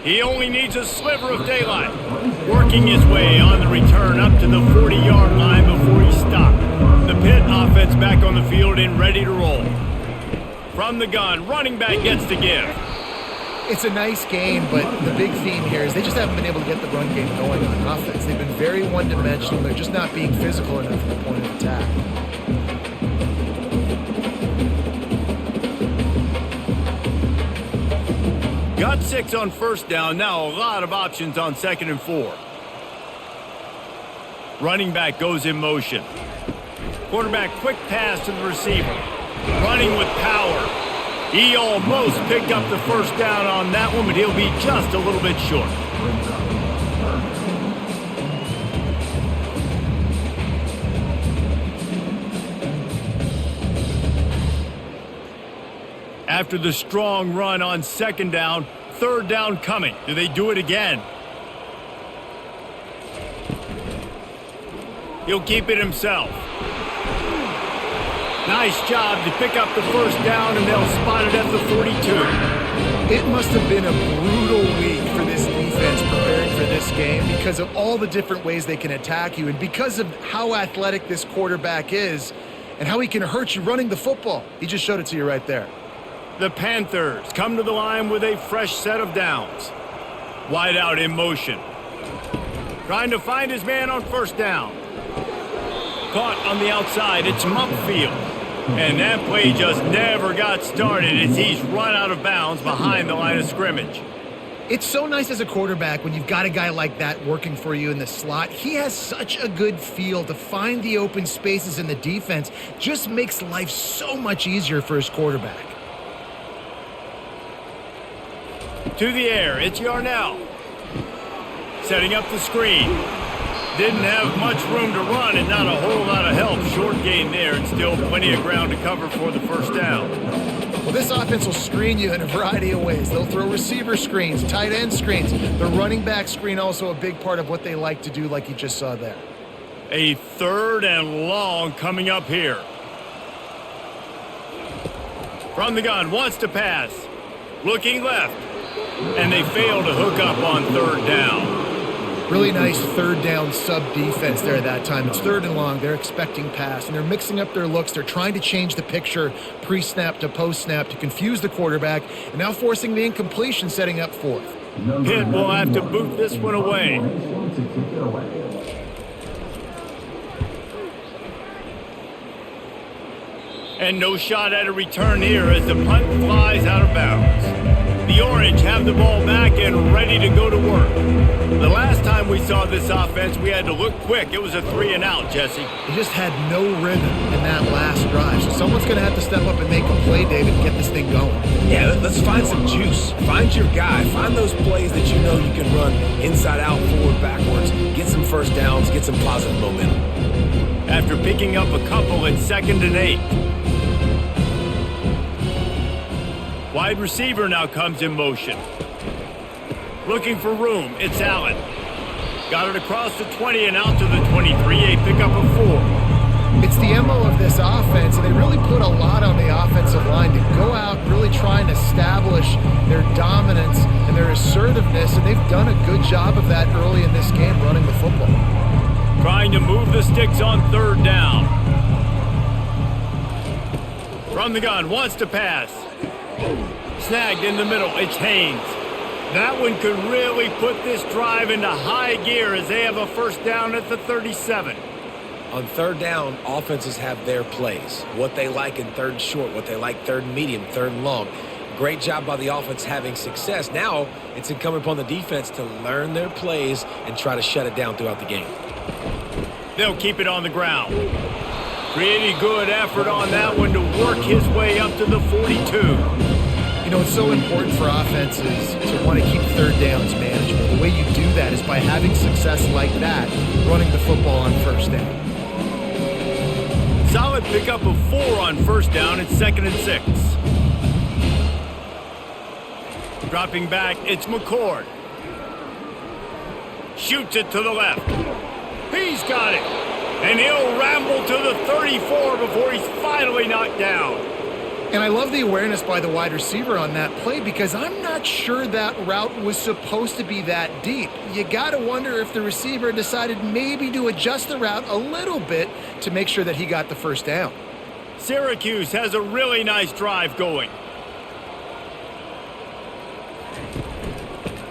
He only needs a sliver of daylight. Working his way on the return up to the 40-yard line before he stopped. The Pitt offense back on the field and ready to roll. From the gun, running back gets to give. It's a nice game, but the big theme here is they just haven't been able to get the run game going on offense. They've been very one-dimensional. They're just not being physical enough at the point of attack. Got 6 on first down. Now a lot of options on 2nd and 4. Running back goes in motion. Quarterback quick pass to the receiver. Running with power. He almost picked up the first down on that one, but he'll be just a little bit short. After the strong run on 2nd down, 3rd down coming. Do they do it again? He'll keep it himself. Nice job to pick up the first down, and they'll spot it at the 42. It must have been a brutal week for this defense preparing for this game because of all the different ways they can attack you and because of how athletic this quarterback is and how he can hurt you running the football. He just showed it to you right there. The Panthers come to the line with a fresh set of downs. Wide out in motion. Trying to find his man on first down. Caught on the outside. It's Mupfield. And that play just never got started as he's run out of bounds behind the line of scrimmage. It's so nice as a quarterback when you've got a guy like that working for you in the slot. He has such a good feel to find the open spaces in the defense. Just makes life so much easier for his quarterback. To the air, it's Yarnell. Setting up the screen. Didn't have much room to run and not a whole lot of help. Short gain there and still plenty of ground to cover for the first down. Well, this offense will screen you in a variety of ways. They'll throw receiver screens, tight end screens. The running back screen also a big part of what they like to do like you just saw there. A 3rd and long coming up here. From the gun, wants to pass. Looking left. And they fail to hook up on 3rd down. Really nice 3rd down sub-defense there that time. It's 3rd and long. They're expecting pass, and they're mixing up their looks. They're trying to change the picture pre-snap to post-snap to confuse the quarterback, and now forcing the incompletion, setting up 4th. Pitt will have to boot this one away. And no shot at a return here as the punt flies out of bounds. The Orange have the ball back and ready to go to work. The last time we saw this offense, we had to look quick. It was a 3-and-out, Jesse. He just had no rhythm in that last drive. So someone's going to have to step up and make a play, David, and get this thing going. Yeah, let's find some juice. Find your guy. Find those plays that you know you can run inside out, forward, backwards. Get some first downs. Get some positive momentum. After picking up a couple at 2nd and 8. Wide receiver now comes in motion. Looking for room. It's Allen. Got it across the 20 and out to the 23. A pickup of 4. It's the MO of this offense, and they really put a lot on the offensive line to go out and really try and establish their dominance and their assertiveness, and they've done a good job of that early in this game running the football. Trying to move the sticks on 3rd down. From the gun, wants to pass. Snagged in the middle, it's Haynes. That one could really put this drive into high gear as they have a first down at the 37. On third down, offenses have their plays. What they like in third and short, what they like third and medium, third and long. Great job by the offense having success. Now it's incumbent upon the defense to learn their plays and try to shut it down throughout the game. They'll keep it on the ground. Pretty good effort on that one to work his way up to the 42. You know, it's so important for offenses to want to keep third downs manageable. The way you do that is by having success like that, running the football on first down. Solid pickup of 4 on first down. It's 2nd and 6. Dropping back, it's McCord. Shoots it to the left. He's got it. And he'll ramble to the 34 before he's finally knocked down. And I love the awareness by the wide receiver on that play because I'm not sure that route was supposed to be that deep. You got to wonder if the receiver decided maybe to adjust the route a little bit to make sure that he got the first down. Syracuse has a really nice drive going.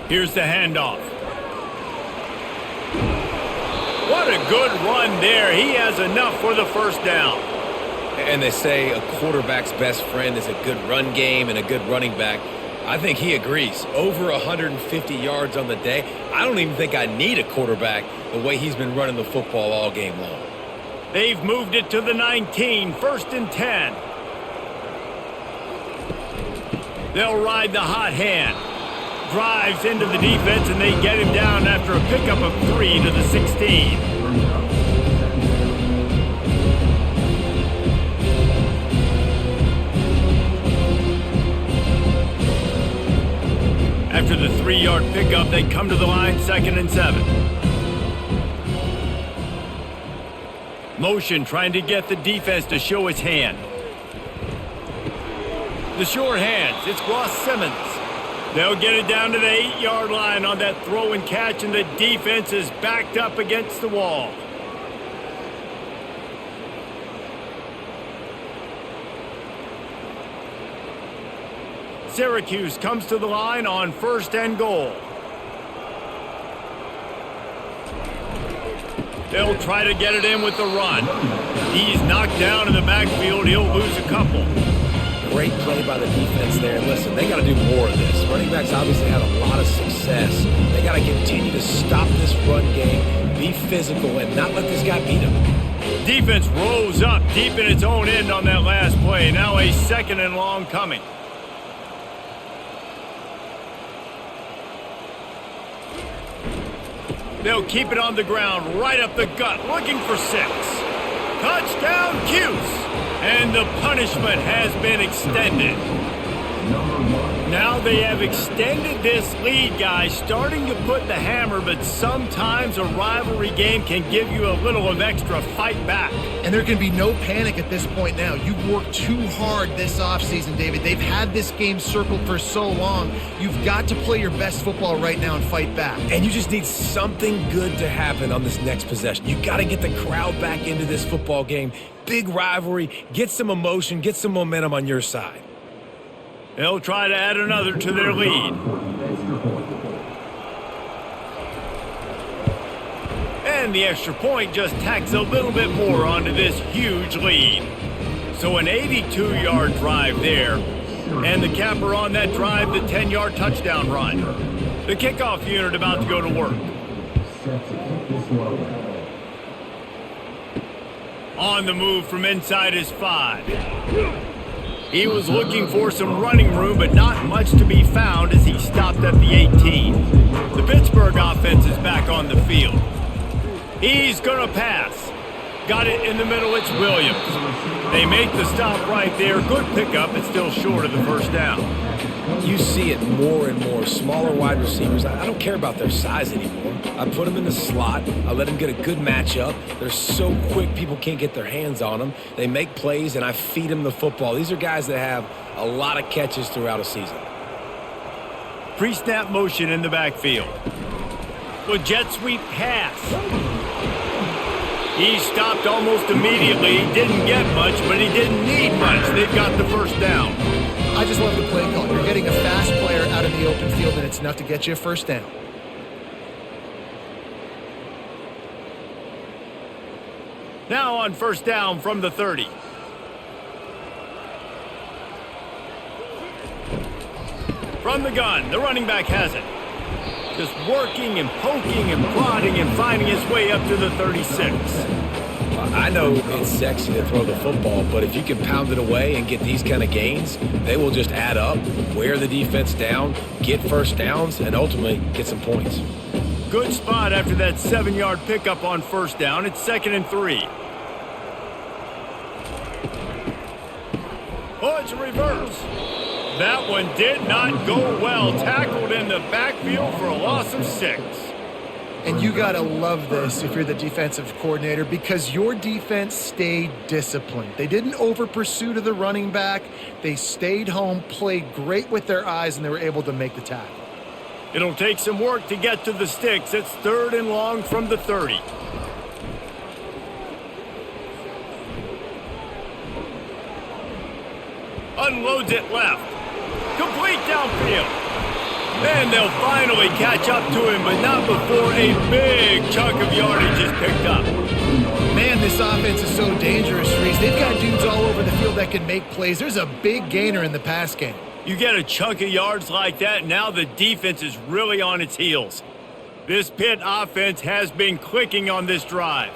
Here's the handoff. What a good run there. He has enough for the first down. And they say a quarterback's best friend is a good run game and a good running back. I think he agrees. Over 150 yards on the day. I don't even think I need a quarterback the way he's been running the football all game long. They've moved it to the 19, 1st and 10. They'll ride the hot hand. Drives into the defense, and they get him down after a pickup of 3 to the 16. After the 3-yard pickup, they come to the line, 2nd and 7. Motion trying to get the defense to show its hand. The short hands, it's Ross Simmons. They'll get it down to the 8-yard line on that throw and catch, and the defense is backed up against the wall. Syracuse comes to the line on 1st and goal. They'll try to get it in with the run. He's knocked down in the backfield. He'll lose a couple. Great play by the defense there. Listen, they got to do more of this. Running backs obviously had a lot of success. They got to continue to stop this run game, be physical, and not let this guy beat them. Defense rose up deep in its own end on that last play. Now a 2nd and long coming. They'll keep it on the ground, right up the gut, looking for 6. Touchdown, Cuse! And the punishment has been extended. Now they have extended this lead, guys, starting to put the hammer, but sometimes a rivalry game can give you a little of extra fight back. And there can be no panic at this point now. You've worked too hard this offseason, David. They've had this game circled for so long. You've got to play your best football right now and fight back. And you just need something good to happen on this next possession. You got to get the crowd back into this football game. Big rivalry. Get some emotion. Get some momentum on your side. They'll try to add another to their lead. And the extra point just tacks a little bit more onto this huge lead. So an 82-yard drive there. And the capper on that drive, the 10-yard touchdown run. The kickoff unit about to go to work. On the move from inside his 5. He was looking for some running room, but not much to be found as he stopped at the 18. The Pittsburgh offense is back on the field. He's going to pass. Got it in the middle, it's Williams. They make the stop right there. Good pickup, but still short of the first down. You see it more and more. Smaller wide receivers, I don't care about their size anymore. I put them in the slot. I let them get a good matchup. They're so quick, people can't get their hands on them. They make plays, and I feed them the football. These are guys that have a lot of catches throughout a season. Pre-snap motion in the backfield. Well, jet sweep pass. He stopped almost immediately. He didn't get much, but he didn't need much. They've got the first down. I just love the play call. You're getting a fast player out in the open field, and it's enough to get you a first down. Now on first down from the 30. From the gun, the running back has it. Just working and poking and prodding and finding his way up to the 36. I know it's sexy to throw the football, but if you can pound it away and get these kind of gains, they will just add up, wear the defense down, get first downs, and ultimately get some points. Good spot after that 7-yard pickup on first down. It's 2nd and 3. Oh, it's a reverse. That one did not go well. Tackled in the backfield for a loss of 6. And you got to love this if you're the defensive coordinator, because your defense stayed disciplined. They didn't over-pursue to the running back. They stayed home, played great with their eyes, and they were able to make the tackle. It'll take some work to get to the sticks. It's 3rd and long from the 30. Unloads it left. Complete downfield. Then they'll finally catch up to him, but not before a big chunk of yardage is picked up. Man, this offense is so dangerous, Reese. They've got dudes all over the field that can make plays. There's a big gainer in the pass game. You get a chunk of yards like that, now the defense is really on its heels. This Pitt offense has been clicking on this drive.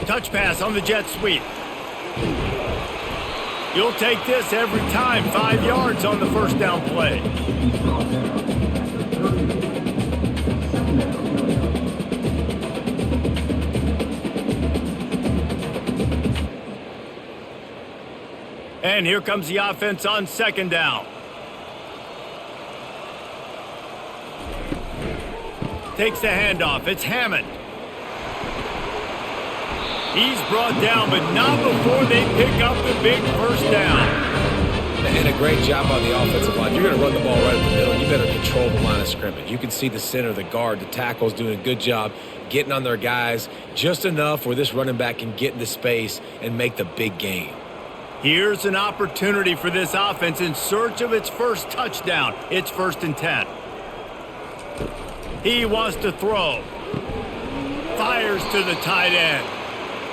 Touch pass on the jet sweep. You'll take this every time. 5 yards on the first down play. And here comes the offense on 2nd down. Takes the handoff. It's Hammond. He's brought down, but not before they pick up the big first down. And a great job on the offensive line. You're going to run the ball right in the middle. You better control the line of scrimmage. You can see the center, the guard, the tackle's doing a good job getting on their guys just enough where this running back can get into space and make the big gain. Here's an opportunity for this offense in search of its first touchdown. It's 1st and 10. He wants to throw. Fires to the tight end.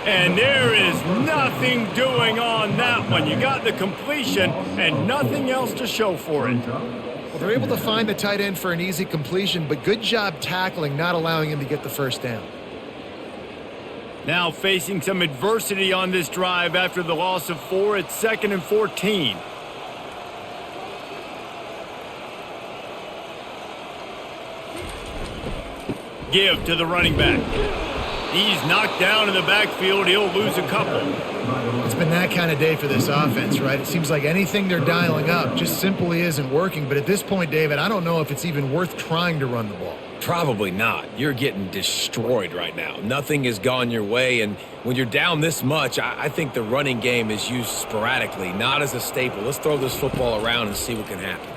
And there is nothing doing on that one. You got the completion and nothing else to show for it. Well, they're able to find the tight end for an easy completion, but good job tackling, not allowing him to get the first down. Now facing some adversity on this drive after the loss of 4. It's 2nd and 14. Give to the running back. He's knocked down in the backfield. He'll lose a couple. It's been that kind of day for this offense, right? It seems like anything they're dialing up just simply isn't working. But at this point, David, I don't know if it's even worth trying to run the ball. Probably not. You're getting destroyed right now. Nothing has gone your way, and when you're down this much, I think the running game is used sporadically, not as a staple. Let's throw this football around and see what can happen.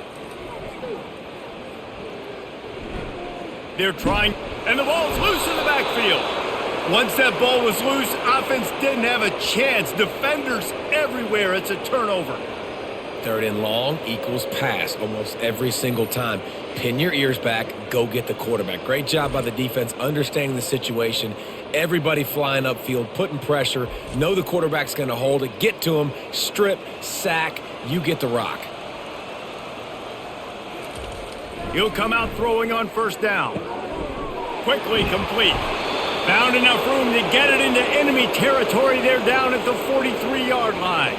They're trying, and the ball's loose in the backfield. Once that ball was loose, offense didn't have a chance. Defenders everywhere. It's a turnover. 3rd and long equals pass almost every single time. Pin your ears back. Go get the quarterback. Great job by the defense understanding the situation. Everybody flying upfield, putting pressure. Know the quarterback's going to hold it. Get to him. Strip, sack. You get the rock. He'll come out throwing on first down. Quickly complete. Found enough room to get it into enemy territory. They're down at the 43-yard line.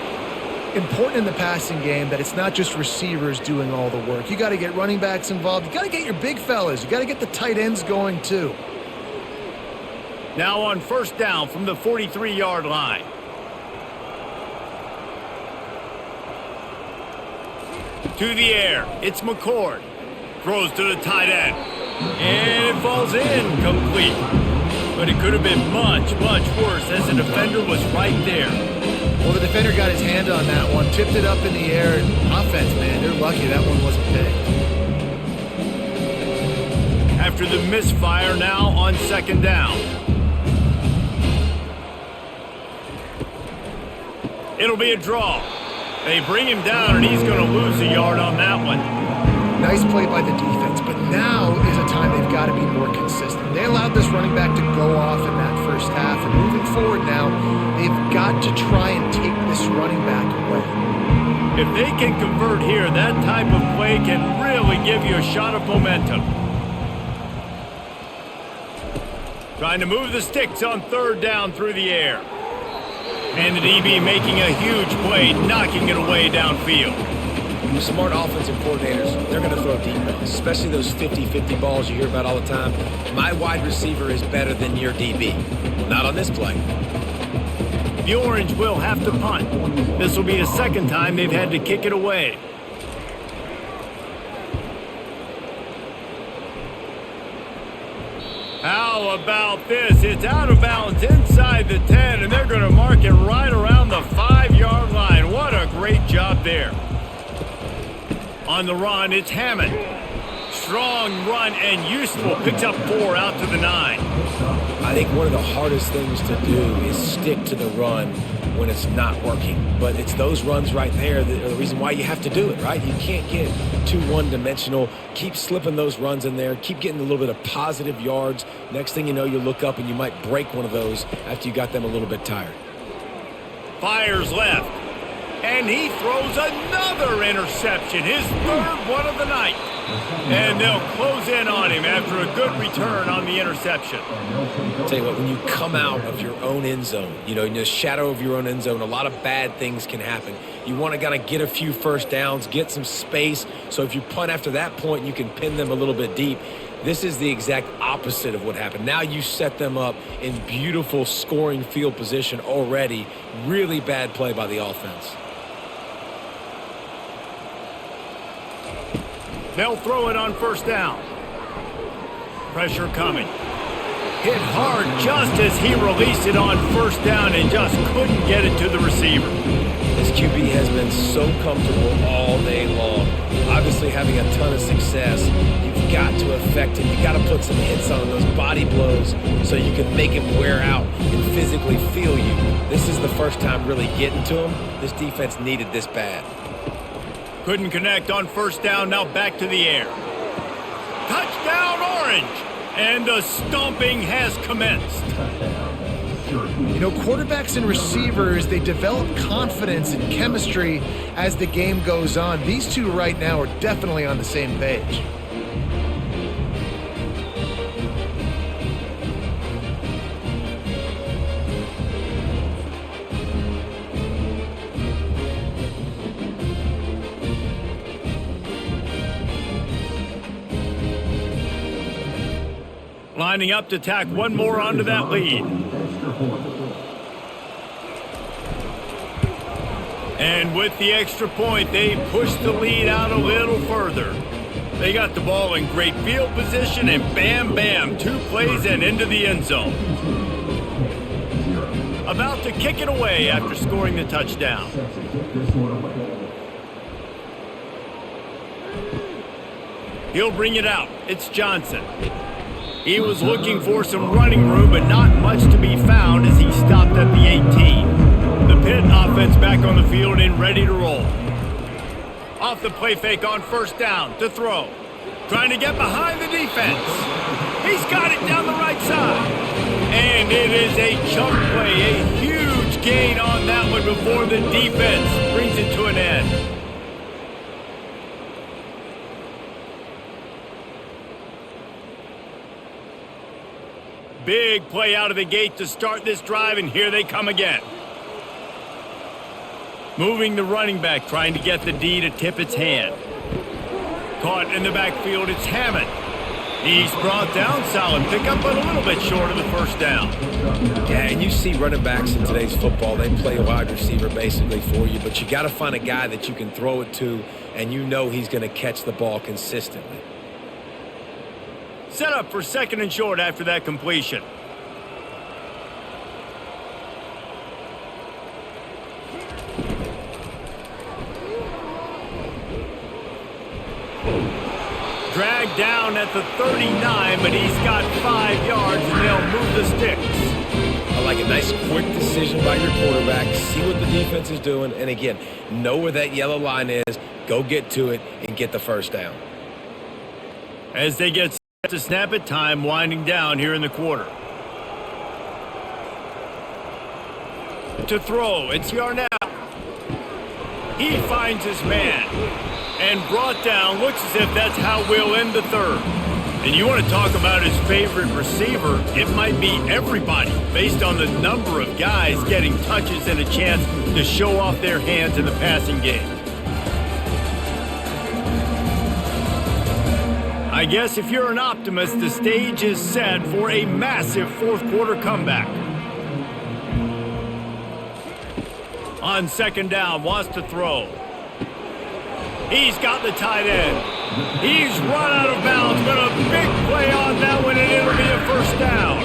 Important in the passing game that it's not just receivers doing all the work. You got to get running backs involved. You got to get your big fellas. You got to get the tight ends going too. Now on first down from the 43-yard line. To the air. It's McCord. Throws to the tight end. And it falls incomplete. But it could have been much, much worse as the defender was right there. Well, the defender got his hand on that one, tipped it up in the air. And offense, man, they're lucky that one wasn't picked. after the misfire now on second down. It'll be a draw. They bring him down, and he's going to lose a yard on that one. Nice play by the defense, but now is a time they've got to be more consistent. They allowed this running back to go off in that first half, and moving forward now, they've got to try and take this running back away. If they can convert here, that type of play can really give you a shot of momentum. Trying to move the sticks on third down through the air. And the DB making a huge play, knocking it away downfield. Smart offensive coordinators, they're going to throw deep balls, especially those 50-50 balls you hear about all the time. My wide receiver is better than your DB. Not on this play. The Orange will have to punt. This will be the second time they've had to kick it away. How about this? It's out of bounds inside the 10, and they're going to mark it right around the 5-yard line. What a great job there. On the run, it's Hammond. Strong run and useful. Picks up 4 out to the 9. I think one of the hardest things to do is stick to the run when it's not working. But it's those runs right there that are the reason why you have to do it, right? You can't get too one-dimensional. Keep slipping those runs in there. Keep getting a little bit of positive yards. Next thing you know, you look up and you might break one of those after you got them a little bit tired. Fires left. And he throws another interception, his third one of the night. And they'll close in on him after a good return on the interception. I'll tell you what, when you come out of your own end zone, in the shadow of your own end zone, a lot of bad things can happen. You want to kind of get a few first downs, get some space, so if you punt after that point, you can pin them a little bit deep. This is the exact opposite of what happened. Now you set them up in beautiful scoring field position already. Really bad play by the offense. They'll throw it on first down. Pressure coming. Hit hard just as he released it on first down and just couldn't get it to the receiver. This QB has been so comfortable all day long. Obviously having a ton of success. You've got to affect him. You've got to put some hits on those body blows so you can make him wear out and physically feel you. This is the first time really getting to him. This defense needed this bad. Couldn't connect on first down, now back to the air. Touchdown Orange! And the stomping has commenced. Quarterbacks and receivers, they develop confidence and chemistry as the game goes on. These two right now are definitely on the same page. Lining up to tack one more onto that lead. And with the extra point, they push the lead out a little further. They got the ball in great field position, and bam, bam, 2 plays and into the end zone. About to kick it away after scoring the touchdown. He'll bring it out. It's Johnson. He was looking for some running room, but not much to be found as he stopped at the 18. The Pitt offense back on the field and ready to roll. Off the play fake on first down to throw. Trying to get behind the defense. He's got it down the right side. And it is a chunk play, a huge gain on that one before the defense brings it to an end. Big play out of the gate to start this drive, and here they come again. Moving the running back, trying to get the D to tip its hand. Caught in the backfield, it's Hammond. He's brought down, solid pickup, but a little bit short of the first down. Yeah, and you see running backs in today's football, they play a wide receiver basically for you, but you got to find a guy that you can throw it to, and you know he's going to catch the ball consistently. Set up for second and short after that completion. dragged down at the 39, but he's got 5 yards, and they'll move the sticks. I like a nice quick decision by your quarterback. See what the defense is doing, and again, know where that yellow line is. Go get to it and get the first down. As they get set to snap it, time winding down here in the quarter. To throw, it's Yarnell. He finds his man and brought down. Looks as if that's how we'll end the third. And you want to talk about his favorite receiver, it might be everybody based on the number of guys getting touches and a chance to show off their hands in the passing game. I guess if you're an optimist, the stage is set for a massive fourth quarter comeback. On second down, wants to throw. He's got the tight end. He's run out of bounds, but a big play on that one, and it'll be a first down.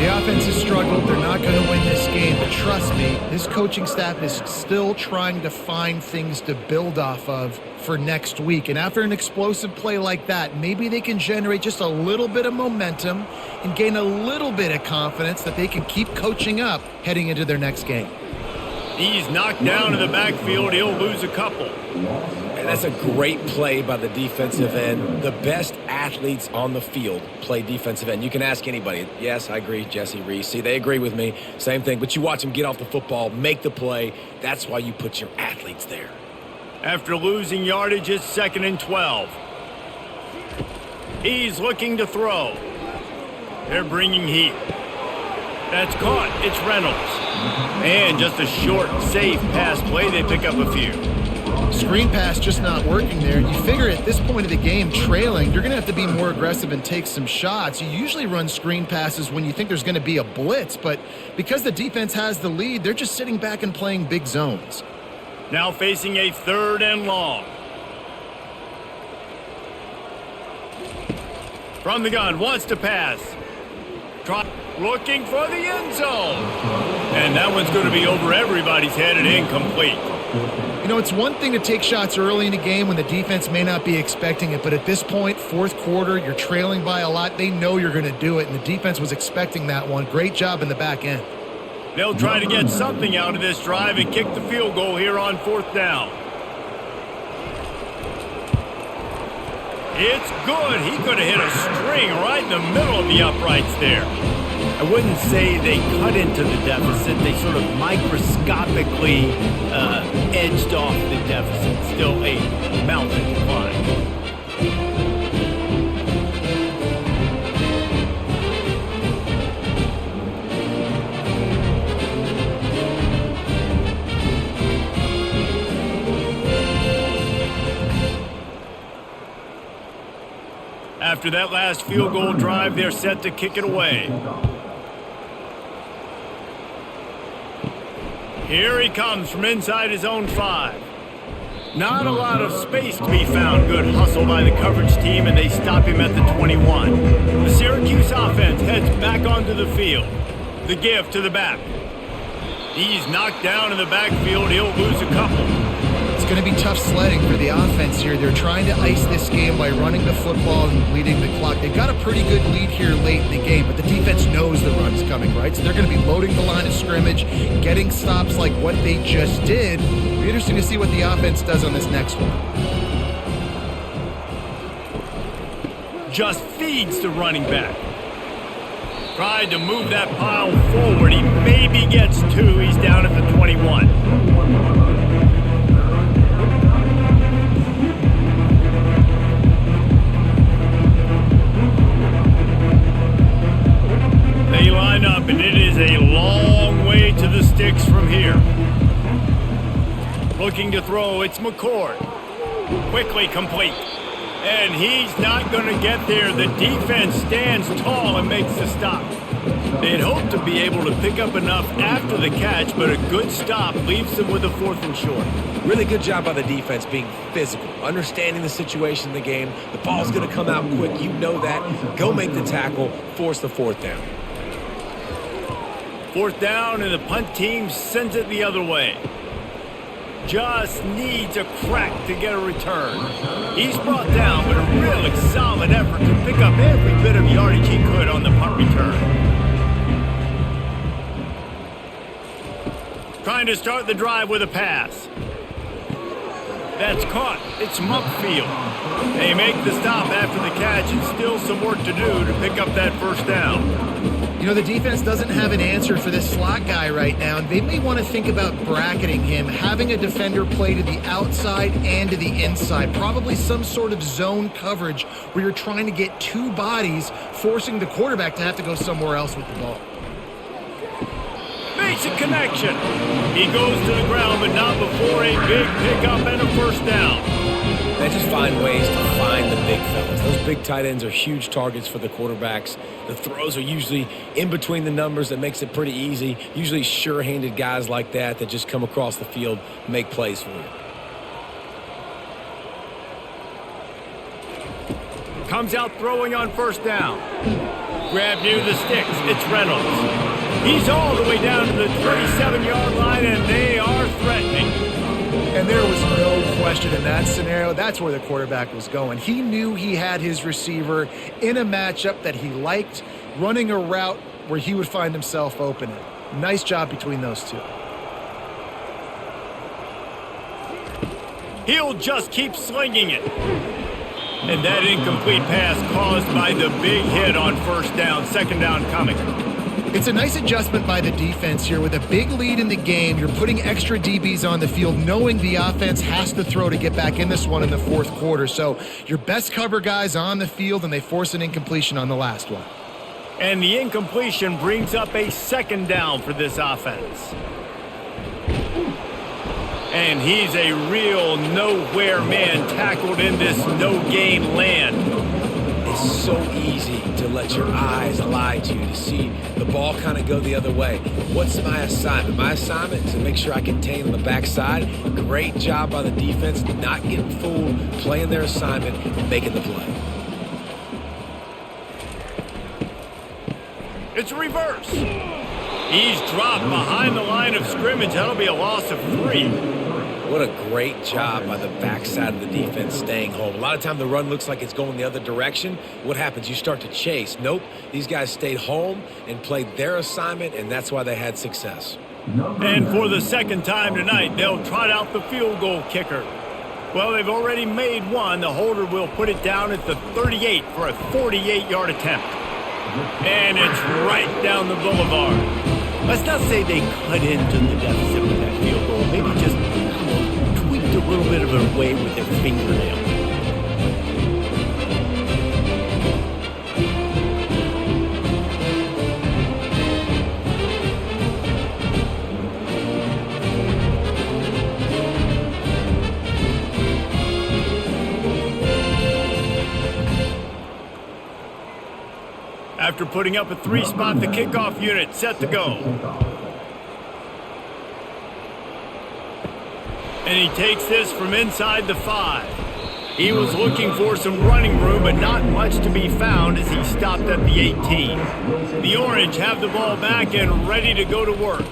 The offense has struggled. They're not going to win this game, but trust me, this coaching staff is still trying to find things to build off of for next week. And after an explosive play like that, maybe they can generate just a little bit of momentum and gain a little bit of confidence that they can keep coaching up heading into their next game. He's knocked down in the backfield. He'll lose a couple. And that's a great play by the defensive end. The best athletes on the field play defensive end. You can ask anybody. Yes, I agree, Jesse Reese. See, they agree with me. Same thing. But you watch them get off the football, make the play. That's why you put your athletes there. After losing yardage, it's 2nd and 12. He's looking to throw. They're bringing heat. That's caught. It's Reynolds. And just a short, safe pass play. They pick up a few. Screen pass just not working there. You figure at this point of the game, trailing, you're going to have to be more aggressive and take some shots. You usually run screen passes when you think there's going to be a blitz, but because the defense has the lead, they're just sitting back and playing big zones. Now facing a 3rd and long. From the gun, wants to pass. Looking for the end zone. And that one's going to be over everybody's head and incomplete. You know, it's one thing to take shots early in the game when the defense may not be expecting it, but at this point, fourth quarter, you're trailing by a lot. They know you're going to do it, and the defense was expecting that one. Great job in the back end. They'll try to get something out of this drive and kick the field goal here on 4th down. It's good. He could have hit a string right in the middle of the uprights there. I wouldn't say they cut into the deficit. They sort of microscopically edged off the deficit. Still a mountain to climb. After that last field goal drive, they're set to kick it away. Here he comes from inside his own 5. Not a lot of space to be found. Good hustle by the coverage team, and they stop him at the 21. The Syracuse offense heads back onto the field. The give to the back. He's knocked down in the backfield. He'll lose a couple. It's going to be tough sledding for the offense here. They're trying to ice this game by running the football and bleeding the clock. They've got a pretty good lead here late in the game, but the defense knows the run's coming, right? So they're going to be loading the line of scrimmage, getting stops like what they just did. It'll be interesting to see what the offense does on this next one. Just feeds the running back. Tried to move that pile forward. He maybe gets 2. He's down at the 21. They line up, and it is a long way to the sticks from here. Looking to throw, it's McCord. Quickly complete. And he's not going to get there. The defense stands tall and makes the stop. They'd hoped to be able to pick up enough after the catch, but a good stop leaves them with a 4th and short. Really good job by the defense being physical, understanding the situation in the game. The ball's going to come out quick. You know that. Go make the tackle, force the 4th down. 4th down, and the punt team sends it the other way. just needs a crack to get a return. He's brought down, but a really solid effort to pick up every bit of yardage he could on the punt return. Trying to start the drive with a pass. That's caught. It's Muckfield. They make the stop after the catch and still some work to do to pick up that first down. You know, the defense doesn't have an answer for this slot guy right now, and they may want to think about bracketing him, having a defender play to the outside and to the inside, probably some sort of zone coverage where you're trying to get two bodies, forcing the quarterback to have to go somewhere else with the ball. Makes a connection. He goes to the ground, but not before a big pickup and a first down. They just find ways to find the big fellas. Those big tight ends are huge targets for the quarterbacks. The throws are usually in between the numbers. That makes it pretty easy. Usually sure-handed guys like that just come across the field, make plays for you. Comes out throwing on first down. Grab near the sticks. It's Reynolds. He's all the way down to the 27-yard line, and they are threatening. And there was no question in that scenario. That's where the quarterback was going. He knew he had his receiver in a matchup that he liked, running a route where he would find himself open. Nice job between those two. He'll just keep slinging it. And that incomplete pass caused by the big hit on first down, second down coming. It's a nice adjustment by the defense here. With a big lead in the game, you're putting extra DBs on the field, knowing the offense has to throw to get back in this one in the fourth quarter. So your best cover guys on the field, and they force an incompletion on the last one. And the incompletion brings up a second down for this offense. And he's a real nowhere man tackled in this no-gain land. It's so easy to let your eyes lie to you, to see the ball kind of go the other way. What's my assignment? My assignment is to make sure I contain on the backside. Great job by the defense, not getting fooled, playing their assignment, and making the play. It's a reverse. He's dropped behind the line of scrimmage. That'll be a loss of 3. What a great job by the backside of the defense staying home. A lot of time the run looks like it's going the other direction. What happens? You start to chase. Nope. These guys stayed home and played their assignment, and that's why they had success. And for the second time tonight, they'll trot out the field goal kicker. Well, they've already made one. The holder will put it down at the 38 for a 48-yard attempt. And it's right down the boulevard. Let's not say they cut into the deficit with that field goal. Maybe just tweaked a little bit of a way with their fingernail. After putting up a 3-spot, the kickoff unit set to go. And he takes this from inside the 5. He was looking for some running room, but not much to be found as he stopped at the 18. The Orange have the ball back and ready to go to work.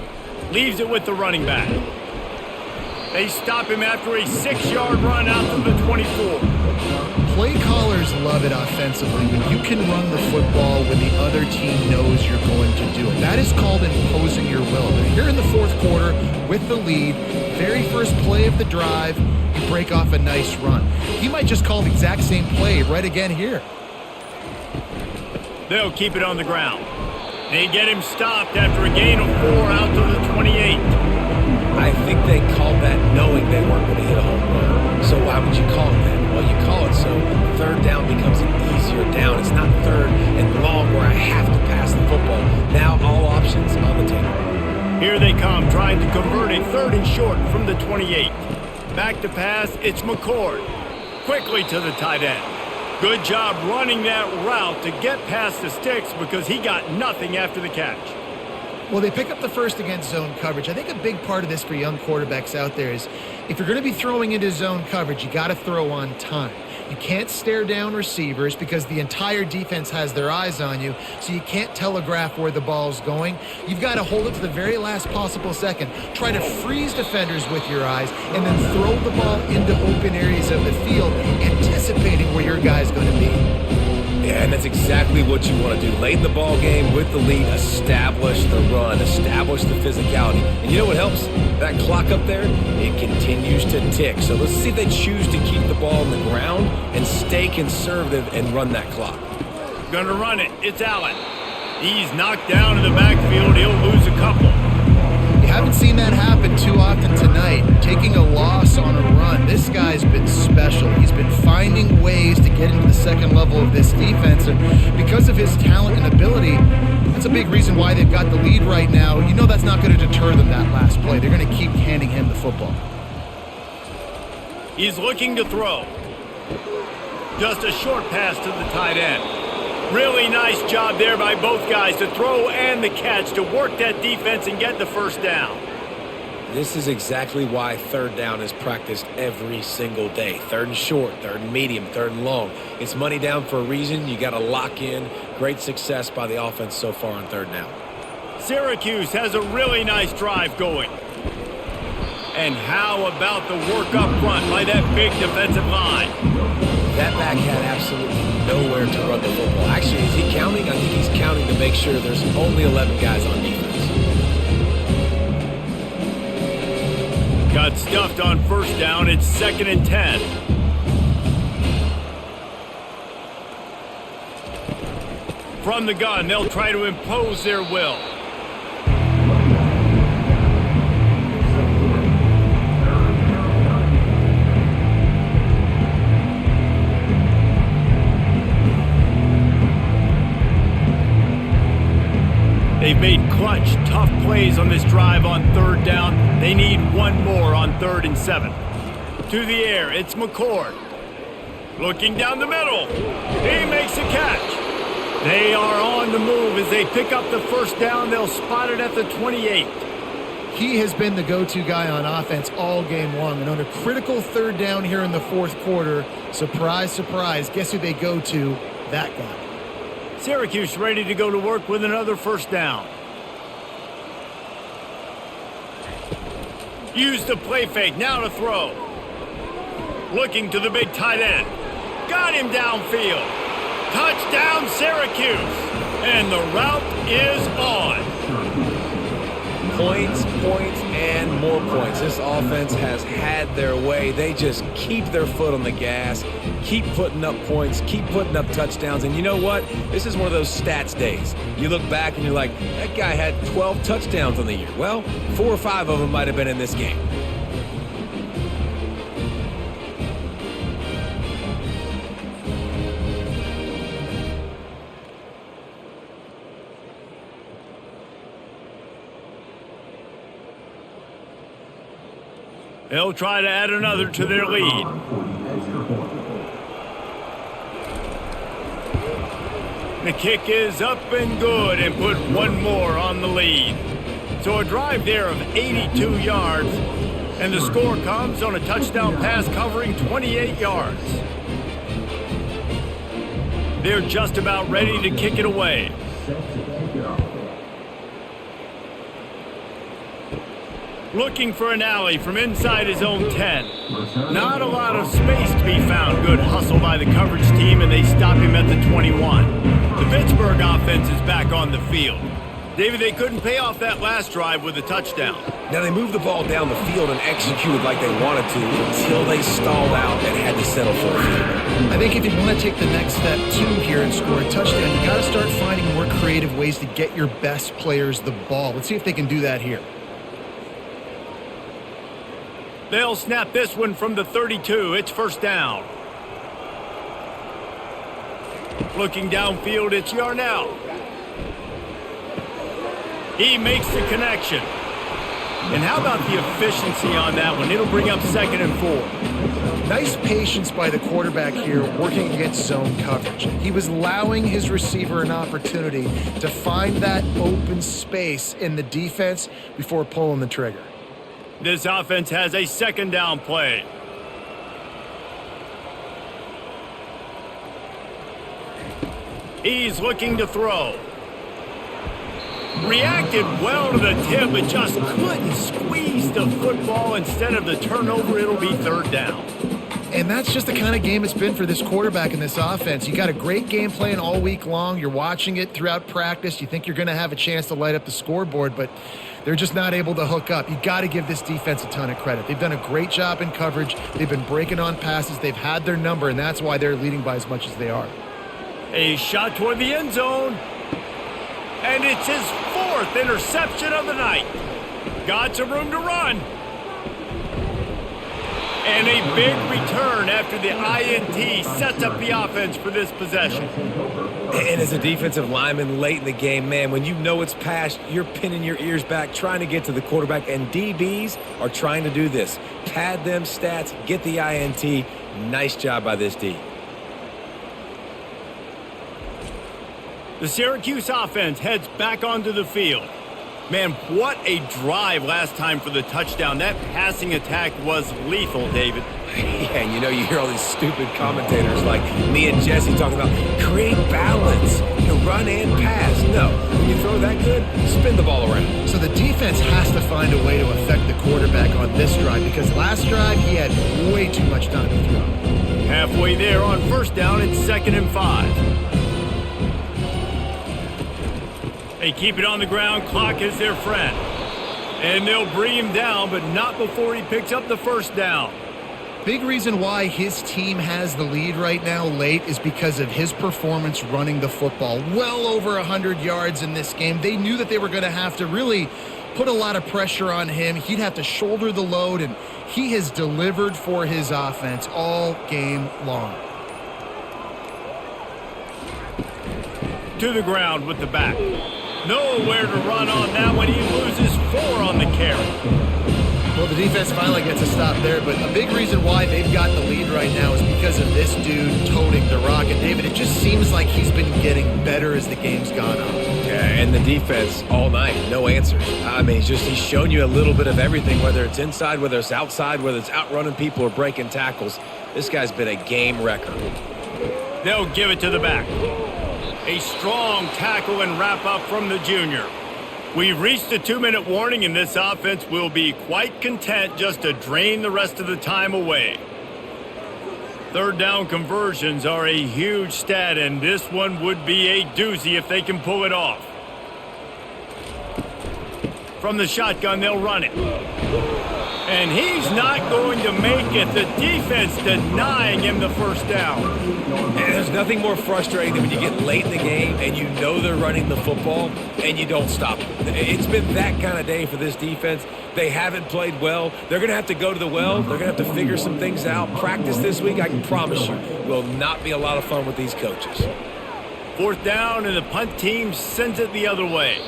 Leaves it with the running back. They stop him after a 6-yard run out to the 24. Play callers love it offensively when you can run the football when the other team knows you're going to do it. That is called imposing your will. They're here in the fourth quarter with the lead. Very first play of the drive, you break off a nice run. He might just call the exact same play right again here. They'll keep it on the ground. They get him stopped after a gain of 4 out to the 28. I think they called that knowing they weren't going to hit a home run. So why would you call it that? Well, you call it so third down becomes an easier down. It's not third and long where I have to pass the football. Now all options on the table. Here they come, trying to convert a 3rd and short from the 28. Back to pass, it's McCord. Quickly to the tight end. Good job running that route to get past the sticks because he got nothing after the catch. Well, they pick up the first against zone coverage. I think a big part of this for young quarterbacks out there is if you're going to be throwing into zone coverage, you got to throw on time. You can't stare down receivers because the entire defense has their eyes on you, so you can't telegraph where the ball's going. You've got to hold it to the very last possible second. Try to freeze defenders with your eyes and then throw the ball into open areas of the field, anticipating where your guy's going to be. Yeah, and that's exactly what you want to do. Late in the ball game with the lead, establish the run, establish the physicality. And you know what helps? That clock up there, it continues to tick. So let's see if they choose to keep the ball on the ground and stay conservative and run that clock. Gonna run it. It's Allen. He's knocked down in the backfield. He'll lose a couple. You haven't seen that happen too often tonight. Taking a loss on a run. This guy's been special. He's been finding ways to get into the second level of this defense. And because of his talent and ability, that's a big reason why they've got the lead right now. You know that's not going to deter them that last play. They're going to keep handing him the football. He's looking to throw. Just a short pass to the tight end. Really nice job there by both guys to throw and the catch to work that defense and get the first down. This is exactly why third down is practiced every single day. Third and short, third and medium, third and long. It's money down for a reason. You got to lock in. Great success by the offense so far on third down. Syracuse has a really nice drive going. And how about the work up front by that big defensive line? That back had absolutely nowhere to run the football. Actually, is he counting? I think he's counting to make sure there's only 11 guys on defense. Got stuffed on first down. It's 2nd and 10. From the gun, they'll try to impose their will. They've made clutch, tough plays on this drive on third down. They need one more on 3rd and 7. To the air, it's McCord. Looking down the middle. He makes a catch. They are on the move as they pick up the first down. They'll spot it at the 28. He has been the go-to guy on offense all game long. And on a critical third down here in the fourth quarter, surprise, surprise, guess who they go to? That guy. Syracuse ready to go to work with another first down. Use the play fake, now to throw. Looking to the big tight end. Got him downfield. Touchdown Syracuse. And the route is on. Points, and more points. This offense has had their way. They just keep their foot on the gas, keep putting up points, keep putting up touchdowns. And you know what? This is one of those stats days. You look back and you're like, that guy had 12 touchdowns on the year. Well, 4 or 5 of them might have been in this game. They'll try to add another to their lead. The kick is up and good and put one more on the lead. So a drive there of 82 yards, and the score comes on a touchdown pass covering 28 yards. They're just about ready to kick it away. Looking for an alley from inside his own 10. Not a lot of space to be found. Good hustle by the coverage team, and they stop him at the 21. The Pittsburgh offense is back on the field. David, they couldn't pay off that last drive with a touchdown. Now they moved the ball down the field and executed like they wanted to until they stalled out and had to settle for a field goal. I think if you want to take the next step too here and score a touchdown, you got to start finding more creative ways to get your best players the ball. Let's see if they can do that here. They'll snap this one from the 32. It's first down. Looking downfield, it's Yarnell. He makes the connection. And how about the efficiency on that one? It'll bring up 2nd and 4. Nice patience by the quarterback here working against zone coverage. He was allowing his receiver an opportunity to find that open space in the defense before pulling the trigger. This offense has a 2nd down play. He's looking to throw. Reacted well to the tip, but just couldn't squeeze the football. Instead of the turnover, it'll be third down. And that's just the kind of game it's been for this quarterback in this offense. You got a great game plan all week long. You're watching it throughout practice. You think you're going to have a chance to light up the scoreboard, but they're just not able to hook up. You got to give this defense a ton of credit. They've done a great job in coverage. They've been breaking on passes. They've had their number, and that's why they're leading by as much as they are. A shot toward the end zone. And it's his fourth interception of the night. Got some room to run. And a big return after the INT sets up the offense for this possession. And as a defensive lineman late in the game, man, when you know it's past, you're pinning your ears back, trying to get to the quarterback, and DBs are trying to do this. Pad them stats, get the INT. Nice job by this D. The Syracuse offense heads back onto the field. Man, what a drive last time for the touchdown. That passing attack was lethal, David. Yeah, and you hear all these stupid commentators like me and Jesse talking about create balance, run and pass. No, when you throw that good, spin the ball around. So the defense has to find a way to affect the quarterback on this drive, because last drive he had way too much time to throw. Halfway there on first down, it's 2nd and 5. They keep it on the ground. Clock is their friend. And they'll bring him down, but not before he picks up the first down. Big reason why his team has the lead right now late is because of his performance running the football. Well over 100 yards in this game. They knew that they were going to have to really put a lot of pressure on him. He'd have to shoulder the load, and he has delivered for his offense all game long. To the ground with the back. Nowhere to run on that one. He loses 4 on the carry. Well, the defense finally gets a stop there, but a big reason why they've got the lead right now is because of this dude toting the rock. And, David, it just seems like he's been getting better as the game's gone on. Yeah, and the defense all night, no answers. I mean, he's shown you a little bit of everything, whether it's inside, whether it's outside, whether it's outrunning people or breaking tackles. This guy's been a game wrecker. They'll give it to the back. A strong tackle and wrap-up from the junior. We've reached the 2-minute warning, and this offense will be quite content just to drain the rest of the time away. Third down conversions are a huge stat, and this one would be a doozy if they can pull it off. From the shotgun, they'll run it. And he's not going to make it. The defense denying him the first down. And there's nothing more frustrating than when you get late in the game and you know they're running the football and you don't stop them. It's been that kind of day for this defense. They haven't played well. They're going to have to go to the well. They're going to have to figure some things out. Practice this week, I can promise you, will not be a lot of fun with these coaches. 4th down, and the punt team sends it the other way.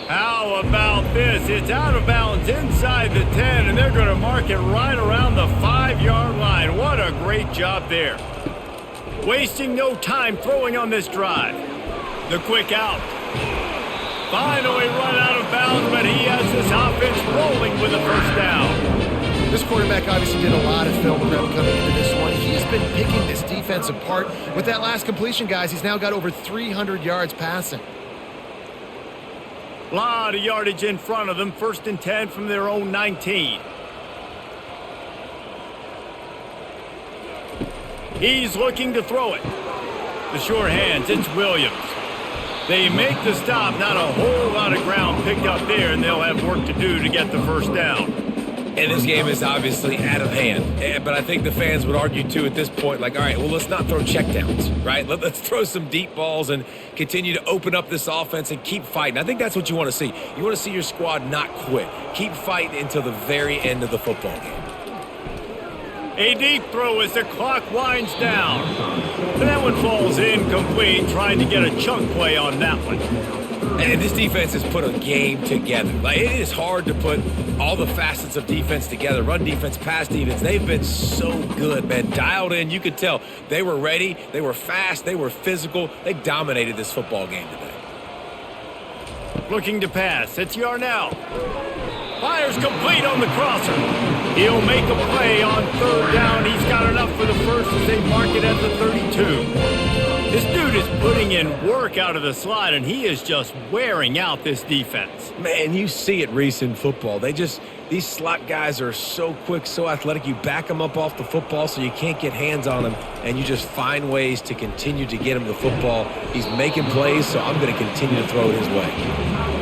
How about this? It's out of bounds inside the 10, and they're going to mark it right around the 5-yard line. What a great job there. Wasting no time throwing on this drive. The quick out. Finally run out of bounds, but he has this offense rolling with a first down. This quarterback obviously did a lot of film prep coming into this one. He's been picking this defense apart. With that last completion, guys, he's now got over 300 yards passing. Lot of yardage in front of them. 1st and 10 from their own 19. He's looking to throw it. The sure hands, it's Williams. They make the stop. Not a whole lot of ground picked up there, and they'll have work to do to get the first down. And this game is obviously out of hand. But I think the fans would argue, too, at this point, like, all right, well, let's not throw checkdowns, right? Let's throw some deep balls and continue to open up this offense and keep fighting. I think that's what you want to see. You want to see your squad not quit. Keep fighting until the very end of the football game. A deep throw as the clock winds down. And that one falls incomplete, trying to get a chunk play on that one. And this defense has put a game together. Like, it is hard to put all the facets of defense together. Run defense, pass defense. They've been so good, man. Dialed in. You could tell they were ready. They were fast. They were physical. They dominated this football game today. Looking to pass. It's Yarnell. Fires complete on the crosser. He'll make a play on 3rd down. He's got enough for the first as they mark it at the 32. This dude is putting in work out of the slot, and he is just wearing out this defense. Man, you see it, Reese, in football. These slot guys are so quick, so athletic. You back them up off the football so you can't get hands on them, and you just find ways to continue to get him the football. He's making plays, so I'm going to continue to throw it his way.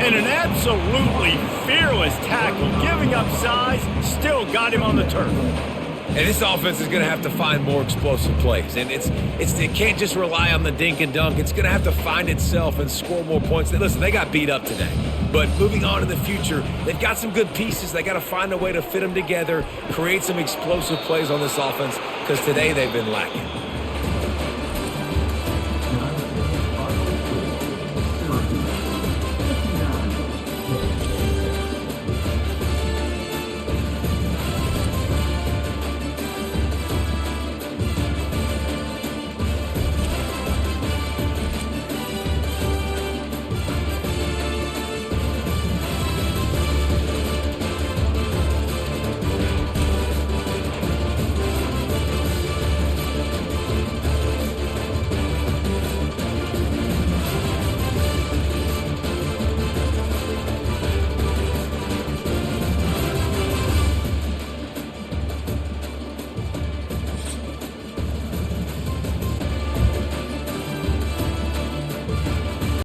And an absolutely fearless tackle, giving up size, still got him on the turf. And this offense is going to have to find more explosive plays. And it can't just rely on the dink and dunk. It's going to have to find itself and score more points. Listen, they got beat up today. But moving on in the future, they've got some good pieces. They got to find a way to fit them together, create some explosive plays on this offense, because today they've been lacking.